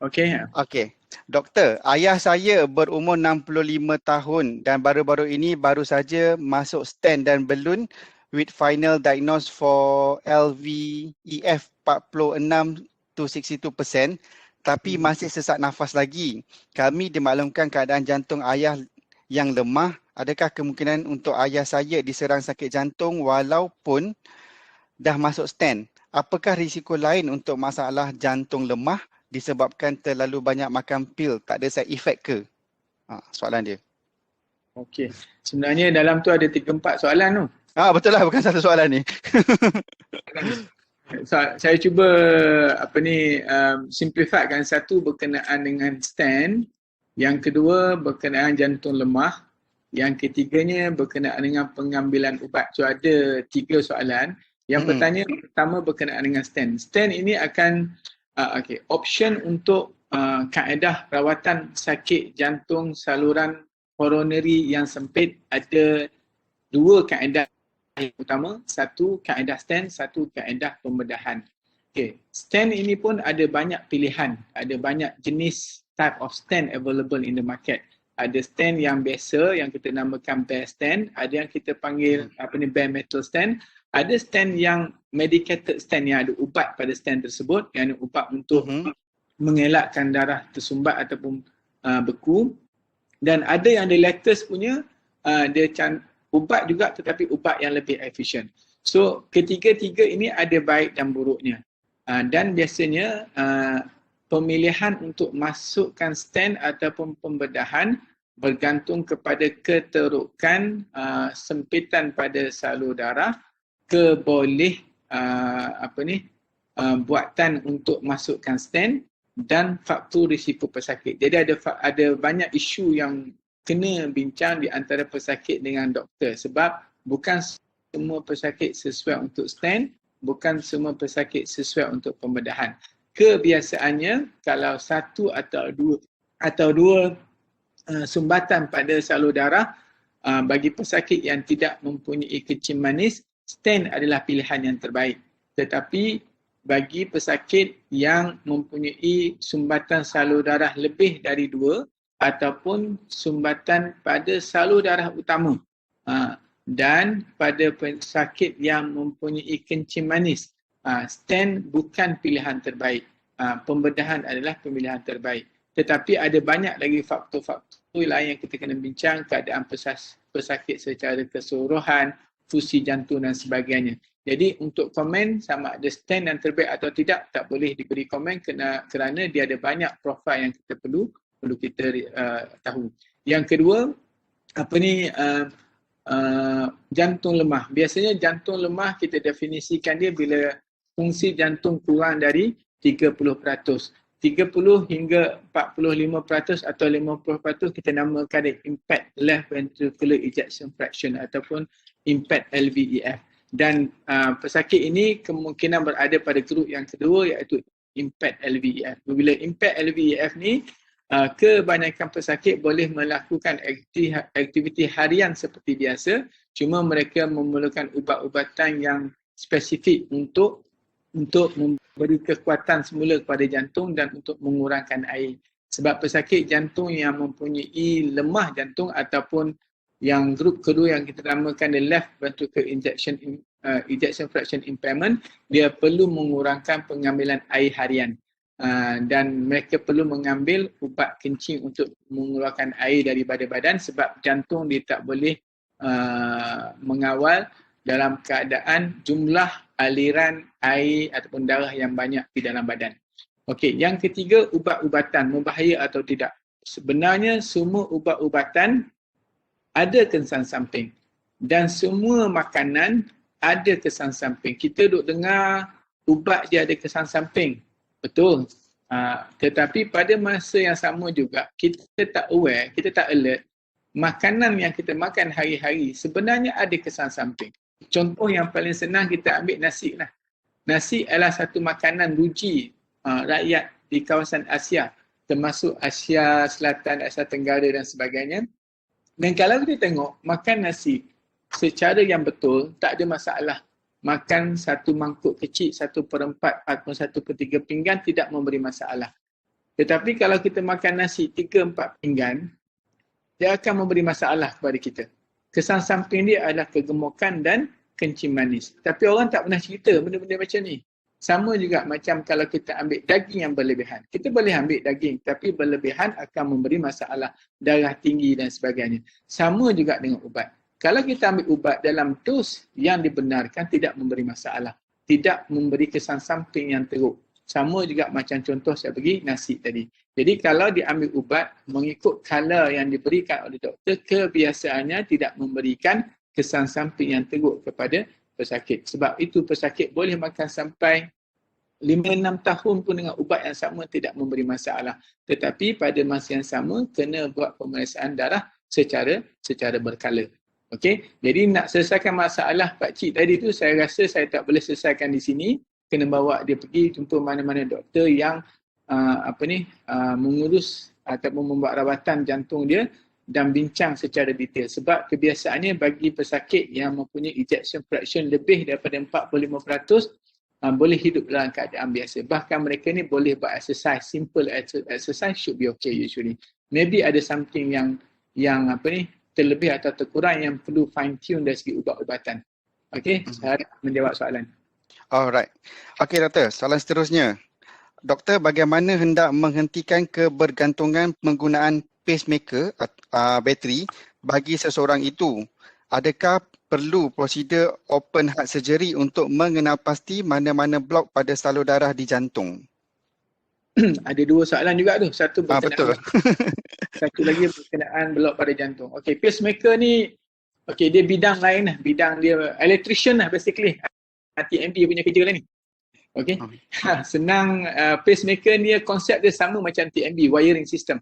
Okay. Okay. Doktor, ayah saya berumur 65 tahun dan baru-baru ini baru saja masuk stent dan balloon with final diagnosis for LVEF 46 to 62%, tapi masih sesak nafas lagi. Kami dimaklumkan keadaan jantung ayah yang lemah. Adakah kemungkinan untuk ayah saya diserang sakit jantung walaupun dah masuk stent? Apakah risiko lain untuk masalah jantung lemah disebabkan terlalu banyak makan pil? Tak ada side effect ke? Soalan dia. Okey. Sebenarnya dalam tu ada 3-4 soalan tu. Betul lah, bukan satu soalan ni. Saya cuba simplifykan. Satu berkenaan dengan stent, yang kedua berkenaan jantung lemah, yang ketiganya berkenaan dengan pengambilan ubat. So ada 3 soalan. Yang pertama berkenaan dengan stent. Stent ini akan option untuk kaedah rawatan sakit jantung saluran koroneri yang sempit. Ada 2 kaedah utama, satu kaedah stent, satu kaedah pembedahan. Stent ini pun ada banyak pilihan, ada banyak jenis type of stent available in the market. Ada stent yang biasa yang kita namakan bare stent, ada yang kita panggil bare metal stent, ada stent yang medicated stent yang ada ubat pada stent tersebut, yang ada ubat untuk mengelakkan darah tersumbat ataupun beku, dan ada yang the latest punya dia ubat juga tetapi ubat yang lebih efisien. So ketiga-tiga ini ada baik dan buruknya. Dan biasanya pemilihan untuk masukkan stent ataupun pembedahan bergantung kepada keterukan sempitan pada salur darah, buatan untuk masukkan stent dan faktor risiko pesakit. Jadi ada banyak isu yang kena bincang di antara pesakit dengan doktor, sebab bukan semua pesakit sesuai untuk stent, bukan semua pesakit sesuai untuk pembedahan. Kebiasaannya kalau satu atau dua sumbatan pada salur darah, bagi pesakit yang tidak mempunyai kencing manis, stent adalah pilihan yang terbaik. Tetapi bagi pesakit yang mempunyai sumbatan salur darah lebih dari 2 ataupun sumbatan pada salur darah utama, dan pada pesakit yang mempunyai kencing manis, stent bukan pilihan terbaik. Pembedahan adalah pilihan terbaik. Tetapi ada banyak lagi faktor-faktor lain yang kita kena bincang, keadaan pesakit secara keseluruhan, fusi jantung dan sebagainya. Jadi untuk komen sama ada stent yang terbaik atau tidak, tak boleh diberi komen kerana dia ada banyak profil yang kita perlu kita tahu. Yang kedua, jantung lemah. Biasanya jantung lemah kita definisikan dia bila fungsi jantung kurang dari 30%. 30 hingga 45% atau 50% kita namakan dia impaired left ventricular ejection fraction ataupun impaired LVEF. Dan pesakit ini kemungkinan berada pada grup yang kedua iaitu impaired LVEF. Bila impaired LVEF ni kebanyakan pesakit boleh melakukan aktiviti harian seperti biasa, cuma mereka memerlukan ubat-ubatan yang spesifik untuk memberi kekuatan semula kepada jantung dan untuk mengurangkan air. Sebab pesakit jantung yang mempunyai lemah jantung ataupun yang grup kedua yang kita namakan the left ventricular ejection fraction impairment, dia perlu mengurangkan pengambilan air harian. Dan mereka perlu mengambil ubat kencing untuk mengeluarkan air daripada badan sebab jantung dia tak boleh mengawal dalam keadaan jumlah aliran air ataupun darah yang banyak di dalam badan. Okey, yang ketiga, ubat-ubatan membahaya atau tidak. Sebenarnya semua ubat-ubatan ada kesan samping dan semua makanan ada kesan samping. Kita duk dengar ubat dia ada kesan samping. Betul. Tetapi pada masa yang sama juga kita tak aware, kita tak alert makanan yang kita makan hari-hari sebenarnya ada kesan samping. Contoh yang paling senang kita ambil nasi lah. Nasi adalah satu makanan ruji rakyat di kawasan Asia, termasuk Asia Selatan, Asia Tenggara dan sebagainya. Dan kalau kita tengok makan nasi secara yang betul tak ada masalah. Makan satu mangkuk kecil, 1/4 ataupun 1/3 pinggan tidak memberi masalah. Tetapi kalau kita makan nasi 3-4 pinggan, dia akan memberi masalah kepada kita. Kesan samping dia adalah kegemukan dan kencing manis. Tapi orang tak pernah cerita benda-benda macam ni. Sama juga macam kalau kita ambil daging yang berlebihan. Kita boleh ambil daging tapi berlebihan akan memberi masalah darah tinggi dan sebagainya. Sama juga dengan ubat. Kalau kita ambil ubat dalam dos yang dibenarkan tidak memberi masalah. Tidak memberi kesan samping yang teruk. Sama juga macam contoh saya bagi nasi tadi. Jadi kalau diambil ubat mengikut color yang diberikan oleh doktor, kebiasaannya tidak memberikan kesan samping yang teruk kepada pesakit. Sebab itu pesakit boleh makan sampai 5-6 tahun pun dengan ubat yang sama tidak memberi masalah. Tetapi pada masa yang sama kena buat pemeriksaan darah secara berkala. Okey, jadi nak selesaikan masalah Pak Cik tadi tu saya rasa saya tak boleh selesaikan di sini. Kena bawa dia pergi jumpa mana-mana doktor yang mengurus ataupun membuat rawatan jantung dia dan bincang secara detail. Sebab kebiasaannya bagi pesakit yang mempunyai ejection fraction lebih daripada 45% boleh hidup dalam keadaan biasa. Bahkan mereka ni boleh buat exercise, simple exercise should be okay usually. Maybe ada something yang terlebih atau terkurang yang perlu fine tune dari segi ubat-ubatan. Okey, saya harap menjawab soalan. Alright. Okey doktor, soalan seterusnya. Doktor, bagaimana hendak menghentikan kebergantungan penggunaan pacemaker bateri bagi seseorang itu? Adakah perlu prosedur open heart surgery untuk mengenal pasti mana-mana blok pada salur darah di jantung? Ada dua soalan juga tu. Satu Betul. Satu lagi berkenaan blok pada jantung. Okey, pacemaker ni dia bidang lain lah. Bidang dia electrician lah basically. TMB punya kerja lah ni. Okey. Senang, pacemaker ni konsep dia sama macam TMB, wiring system.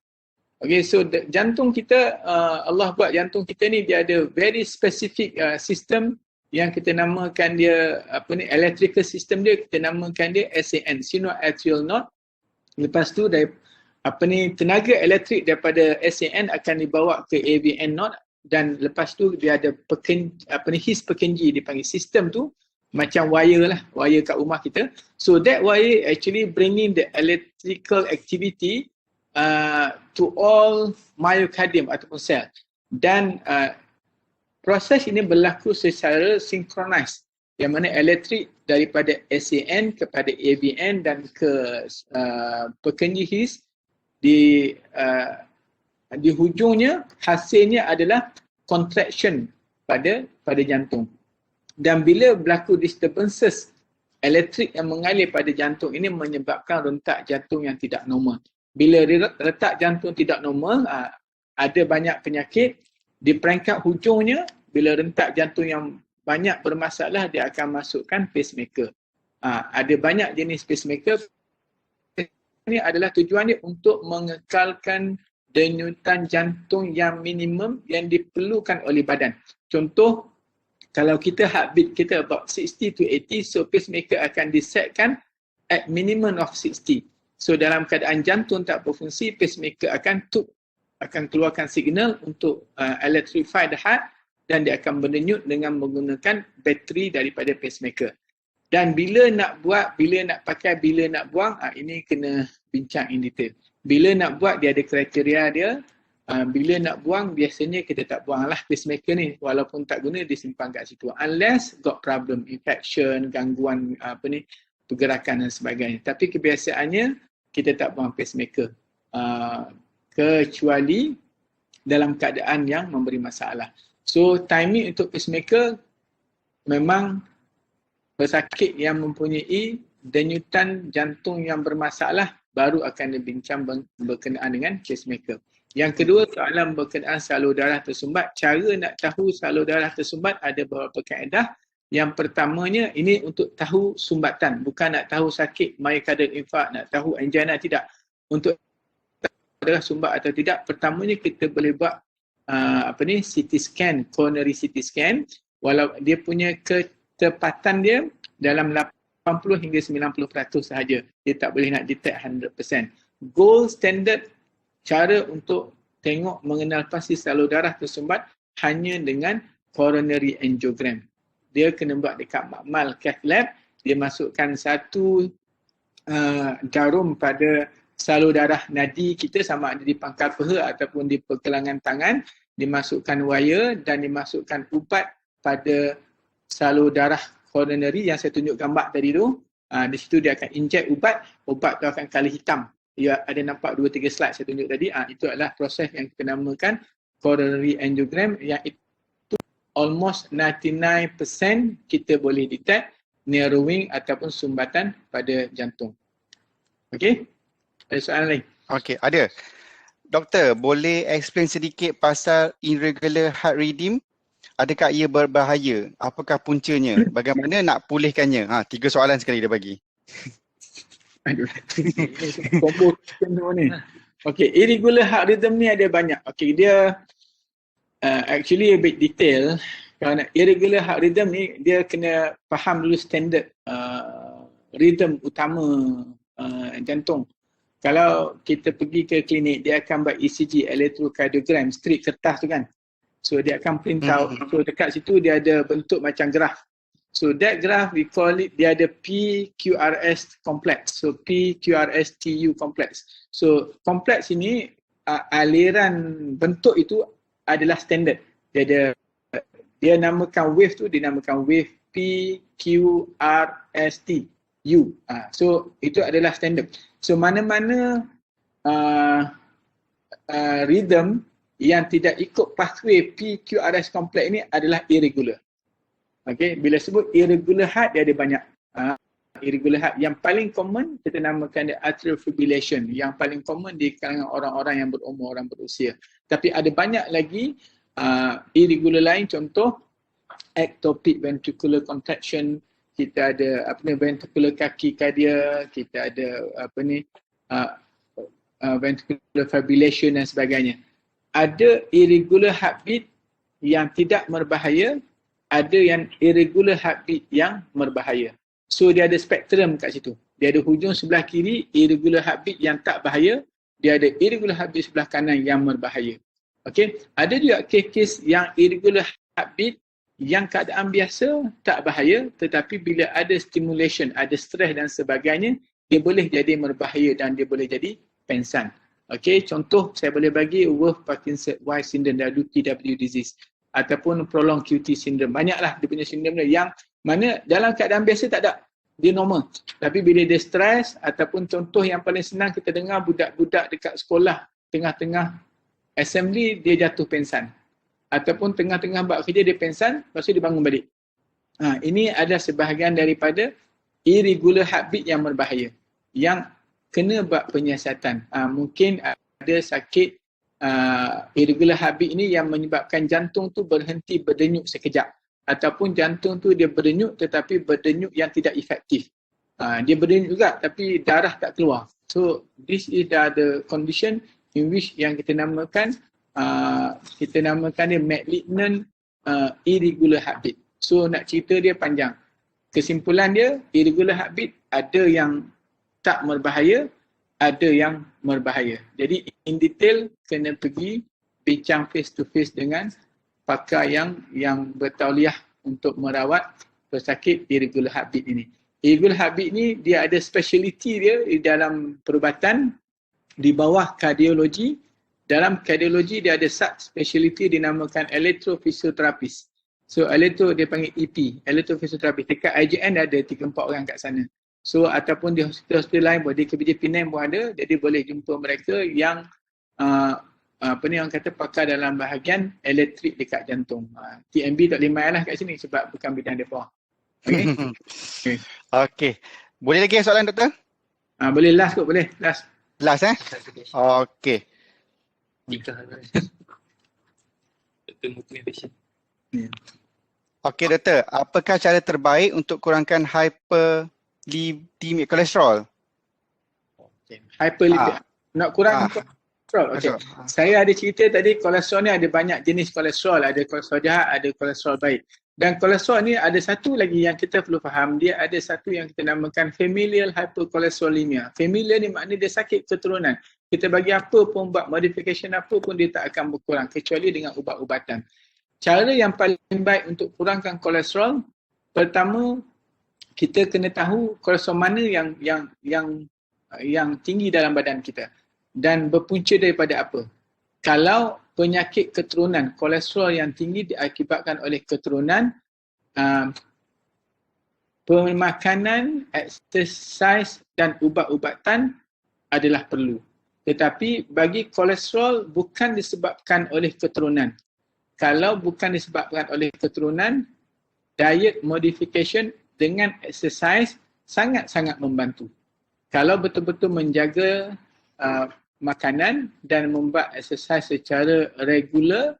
Okey, so jantung kita, Allah buat jantung kita ni dia ada very specific system yang kita namakan dia electrical system dia, kita namakan dia SAN, sinoatrial node. Lepas tu tenaga elektrik daripada SAN akan dibawa ke AVN node dan lepas tu dia ada his pekenji dipanggil sistem tu macam wire lah, wire kat rumah kita. So that wire actually bringing the electrical activity to all myocardium ataupun sel. Dan proses ini berlaku secara synchronized, yang mana elektrik daripada SAN kepada AVN dan ke pekenji his di hujungnya hasilnya adalah contraction pada jantung. Dan bila berlaku disturbances elektrik yang mengalir pada jantung ini menyebabkan rentak jantung yang tidak normal. Bila rentak jantung tidak normal, ada banyak penyakit. Di peringkat hujungnya, bila rentak jantung yang banyak bermasalah, dia akan masukkan pacemaker. Ada banyak jenis pacemaker. Ini adalah tujuannya untuk mengekalkan denyutan jantung yang minimum yang diperlukan oleh badan. Contoh, kalau kita heartbeat kita about 60 to 80, so pacemaker akan disetkan at minimum of 60. So dalam keadaan jantung tak berfungsi, pacemaker akan keluarkan signal untuk electrify the heart dan dia akan berdenyut dengan menggunakan bateri daripada pacemaker. Dan bila nak buat, bila nak pakai, bila nak buang, ini kena bincang in detail. Bila nak buat, dia ada kriteria dia. Bila nak buang, biasanya kita tak buang lah pacemaker ni. Walaupun tak guna, disimpan kat situ. Unless got problem, infection, gangguan pergerakan dan sebagainya. Tapi kebiasaannya, kita tak buang pacemaker. Kecuali dalam keadaan yang memberi masalah. So, timing untuk pacemaker memang pesakit yang mempunyai denyutan jantung yang bermasalah baru akan dibincang berkenaan dengan pacemaker. Yang kedua, soalan berkenaan salur darah tersumbat. Cara nak tahu salur darah tersumbat ada beberapa kaedah. Yang pertamanya, ini untuk tahu sumbatan. Bukan nak tahu sakit myocardial infarct, nak tahu angina, tidak. Untuk tahu darah sumbat atau tidak, pertamanya kita boleh buat CT scan, coronary CT scan. Walau dia punya ketepatan dia dalam 80 hingga 90% sahaja. Dia tak boleh nak detect 100%. Gold standard cara untuk tengok mengenal pasti salur darah tersumbat hanya dengan coronary angiogram. Dia kena buat dekat makmal cath lab, dia masukkan satu jarum pada salur darah nadi kita, sama ada di pangkal peha ataupun di pergelangan tangan, dimasukkan wire dan dimasukkan ubat pada salur darah coronary yang saya tunjuk gambar tadi tu. Di situ dia akan inject ubat tu akan color hitam. Ya, ada nampak 2-3 slide saya tunjuk tadi. Itu adalah proses yang kita namakan coronary angiogram, yang itu almost 99% kita boleh detect narrowing ataupun sumbatan pada jantung. Okey? Ada soalan lain? Okey, ada. Doktor, boleh explain sedikit pasal irregular heart rhythm? Adakah ia berbahaya? Apakah puncanya? Bagaimana nak pulihkannya? 3 soalan sekali dia bagi. Aduh. Combo semua ni. Okey, irregular heart rhythm ni ada banyak. Okey, dia actually a bit detail. Kerana irregular heart rhythm ni dia kena faham dulu standard rhythm utama jantung. Kalau kita pergi ke klinik, dia akan buat ECG, electrocardiogram, strip kertas tu kan. So dia akan print out. So dekat situ dia ada bentuk macam graf. So that graph we call it, dia ada PQRS complex. So PQRS-TU complex. So complex ini aliran bentuk itu adalah standard. Dia namakan wave tu, dinamakan wave PQRST-U. So itu adalah standard. So mana-mana rhythm yang tidak ikut pathway PQRS complex ini adalah irregular. Okay, bila sebut irregular heart, dia ada banyak. Irregular heart yang paling common kita namakan dia atrial fibrillation. Yang paling common di kalangan orang-orang yang berumur, orang berusia. Tapi ada banyak lagi irregular lain, contoh ectopic ventricular contraction, kita ada ventricular tachycardia, kita ada ventricular fibrillation dan sebagainya. Ada irregular heartbeat yang tidak berbahaya, ada yang irregular heartbeat yang berbahaya. So dia ada spektrum kat situ. Dia ada hujung sebelah kiri irregular heartbeat yang tak bahaya, dia ada irregular heartbeat sebelah kanan yang berbahaya. Okey, ada juga kes-kes yang irregular heartbeat yang keadaan biasa tak bahaya, tetapi bila ada stimulation, ada stres dan sebagainya, dia boleh jadi berbahaya dan dia boleh jadi pengsan. Okey, contoh saya boleh bagi Wolff-Parkinson-White syndrome, WTW disease, ataupun prolonged QT syndrome. Banyaklah dia punya syndrome dia yang mana dalam keadaan biasa tak ada, dia normal. Tapi bila dia stres, ataupun contoh yang paling senang kita dengar, budak-budak dekat sekolah tengah-tengah assembly dia jatuh pengsan, ataupun tengah-tengah buat kerja dia pengsan, lepas tu dia bangun balik. Ini ada sebahagian daripada irregular heartbeat yang berbahaya yang kena buat penyiasatan. Mungkin ada sakit irregular heartbeat ini yang menyebabkan jantung tu berhenti berdenyut sekejap, ataupun jantung tu dia berdenyut tetapi berdenyut yang tidak efektif. Dia berdenyut juga tapi darah tak keluar. So this is the condition in which yang kita namakan dia malignant irregular heartbeat. So nak cerita dia panjang. Kesimpulan dia, irregular heartbeat ada yang tak berbahaya, ada yang berbahaya. Jadi in detail kena pergi bincang face to face dengan pakar yang bertauliah untuk merawat pesakit irregular heartbeat ini. Irregular heartbeat ni dia ada speciality dia di dalam perubatan di bawah kardiologi. Dalam kardiologi dia ada sub-speciality dinamakan electrophysiotherapist. So dia panggil EP, electrophysiotherapist. Dekat IJN ada 3-4 orang kat sana. So ataupun di hospital-hospital lain pun, di KBJ Penang pun ada, jadi boleh jumpa mereka yang orang kata pakar dalam bahagian elektrik dekat jantung. TMB tak boleh main lah kat sini sebab bukan bidang mereka. Okay. Okey. Boleh lagi soalan doktor? Boleh last kot, boleh. Last. Last Okey. Nikah Doktor motivation. Okey doktor, apakah cara terbaik untuk kurangkan hyperlipidemia kolesterol? Hyperlipid. Nak kurang kolesterol. Okay. Saya ada cerita tadi kolesterol ni ada banyak jenis kolesterol. Ada kolesterol jahat, ada kolesterol baik. Dan kolesterol ni ada satu lagi yang kita perlu faham. Dia ada satu yang kita namakan familial hypercholesterolemia. Familial ni maknanya dia sakit keturunan. Kita bagi apa pun, buat modification apa pun dia tak akan berkurang kecuali dengan ubat-ubatan. Cara yang paling baik untuk kurangkan kolesterol, pertama kita kena tahu kolesterol mana yang tinggi dalam badan kita dan berpunca daripada apa. Kalau penyakit keturunan, kolesterol yang tinggi diakibatkan oleh keturunan, pemakanan, exercise dan ubat-ubatan adalah perlu. Tetapi bagi kolesterol bukan disebabkan oleh keturunan. Kalau bukan disebabkan oleh keturunan, diet modification dengan exercise sangat-sangat membantu. Kalau betul-betul menjaga makanan dan membuat exercise secara regular,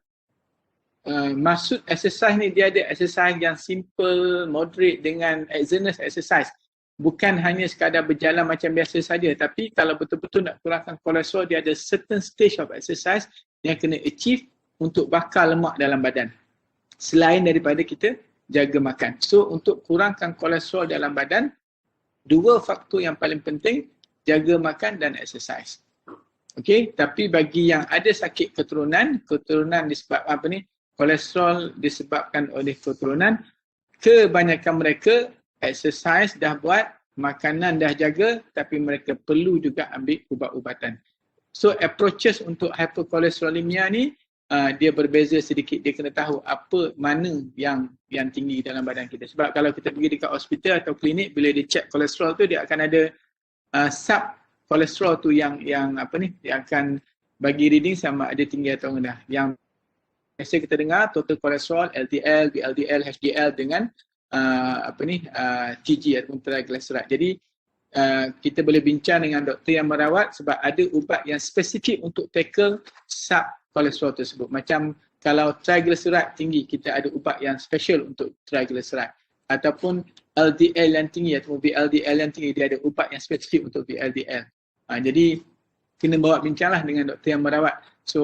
maksud exercise ni dia ada exercise yang simple, moderate dengan exercise exercise. Bukan hanya sekadar berjalan macam biasa saja, tapi kalau betul-betul nak kurangkan kolesterol, dia ada certain stage of exercise yang kena achieve untuk bakar lemak dalam badan. Selain daripada kita jaga makan. So untuk kurangkan kolesterol dalam badan, 2 faktor yang paling penting, jaga makan dan exercise. Okey, tapi bagi yang ada sakit keturunan disebab kolesterol disebabkan oleh keturunan, kebanyakan mereka exercise dah buat, makanan dah jaga, tapi mereka perlu juga ambil ubat-ubatan. So approaches untuk hypercholesterolemia ni dia berbeza sedikit. Dia kena tahu apa mana yang tinggi dalam badan kita. Sebab kalau kita pergi dekat hospital atau klinik, bila dia check kolesterol tu, dia akan ada sub kolesterol tu yang akan bagi reading sama ada tinggi atau rendah. Yang biasa kita dengar total kolesterol, LDL, VLDL, HDL dengan TG ataupun triglyceride. Jadi kita boleh bincang dengan doktor yang merawat sebab ada ubat yang spesifik untuk tackle sub kolesterol tersebut. Macam kalau triglyceride tinggi, kita ada ubat yang special untuk triglyceride. Ataupun LDL yang tinggi ataupun VLDL yang tinggi, dia ada ubat yang spesifik untuk VLDL. Jadi kena bawa bincanglah dengan doktor yang merawat. So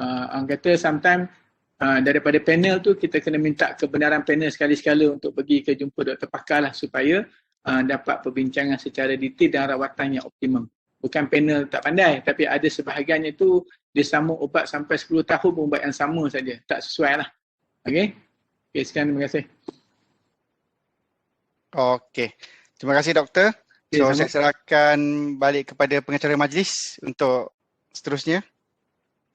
orang kata sometimes daripada panel tu kita kena minta kebenaran panel sekali-sekala untuk pergi ke jumpa doktor pakar lah supaya dapat perbincangan secara detail dan rawatan yang optimum. Bukan panel tak pandai, tapi ada sebahagiannya tu dia sambung ubat sampai 10 tahun pun ubat yang sama saja. Tak sesuai lah. Okay, sekian, terima kasih. Okey. Terima kasih doktor. So saya serahkan balik kepada pengacara majlis untuk seterusnya.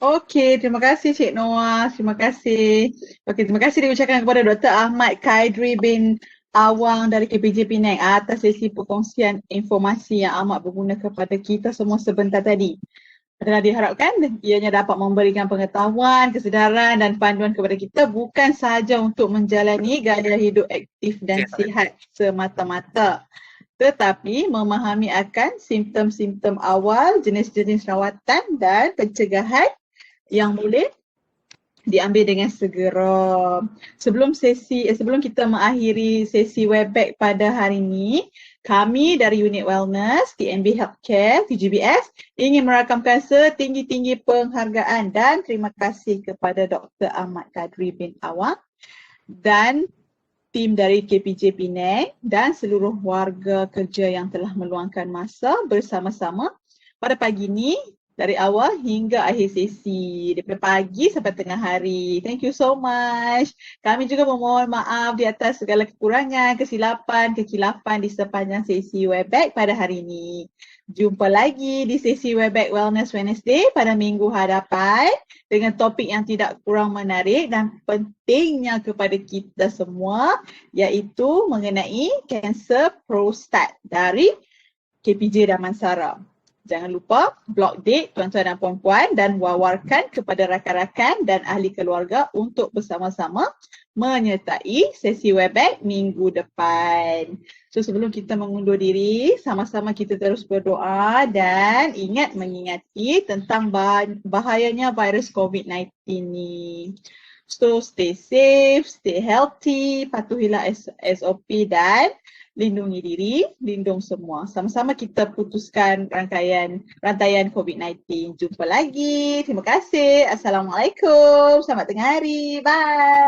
Okey, terima kasih Cik Noah. Terima kasih. Okey, terima kasih diucapkan kepada Dr. Ahmad Khaidri bin Awang dari KPJ Penang atas sesi perkongsian informasi yang amat berguna kepada kita semua sebentar tadi. adalah diharapkan ianya dapat memberikan pengetahuan, kesedaran dan panduan kepada kita bukan sahaja untuk menjalani gaya hidup aktif dan sihat semata-mata, tetapi memahami akan simptom-simptom awal, jenis-jenis rawatan dan pencegahan yang boleh diambil dengan segera. Sebelum kita mengakhiri sesi Webex pada hari ini, kami dari Unit Wellness, TNB Healthcare, TGBS ingin merakamkan setinggi-tinggi penghargaan dan terima kasih kepada Dr. Ahmad Kadri bin Awang dan tim dari KPJ Penang dan seluruh warga kerja yang telah meluangkan masa bersama-sama pada pagi ini dari awal hingga akhir sesi, daripada pagi sampai tengah hari. Thank you so much. Kami juga memohon maaf di atas segala kekurangan, kesilapan, kekilafan di sepanjang sesi Webex pada hari ini. Jumpa lagi di sesi Webex Wellness Wednesday pada minggu hadapan dengan topik yang tidak kurang menarik dan pentingnya kepada kita semua, iaitu mengenai kanser prostat dari KPJ Damansara. Jangan lupa block date tuan-tuan dan puan-puan dan wawarkan kepada rakan-rakan dan ahli keluarga untuk bersama-sama menyertai sesi Webex minggu depan. So sebelum kita mengundur diri, sama-sama kita terus berdoa dan ingat mengingati tentang bahayanya virus COVID-19 ni. So stay safe, stay healthy, patuhilah SOP dan lindungi diri, lindung semua. Sama-sama kita putuskan rantaian COVID-19. Jumpa lagi. Terima kasih. Assalamualaikum. Selamat tengah hari. Bye.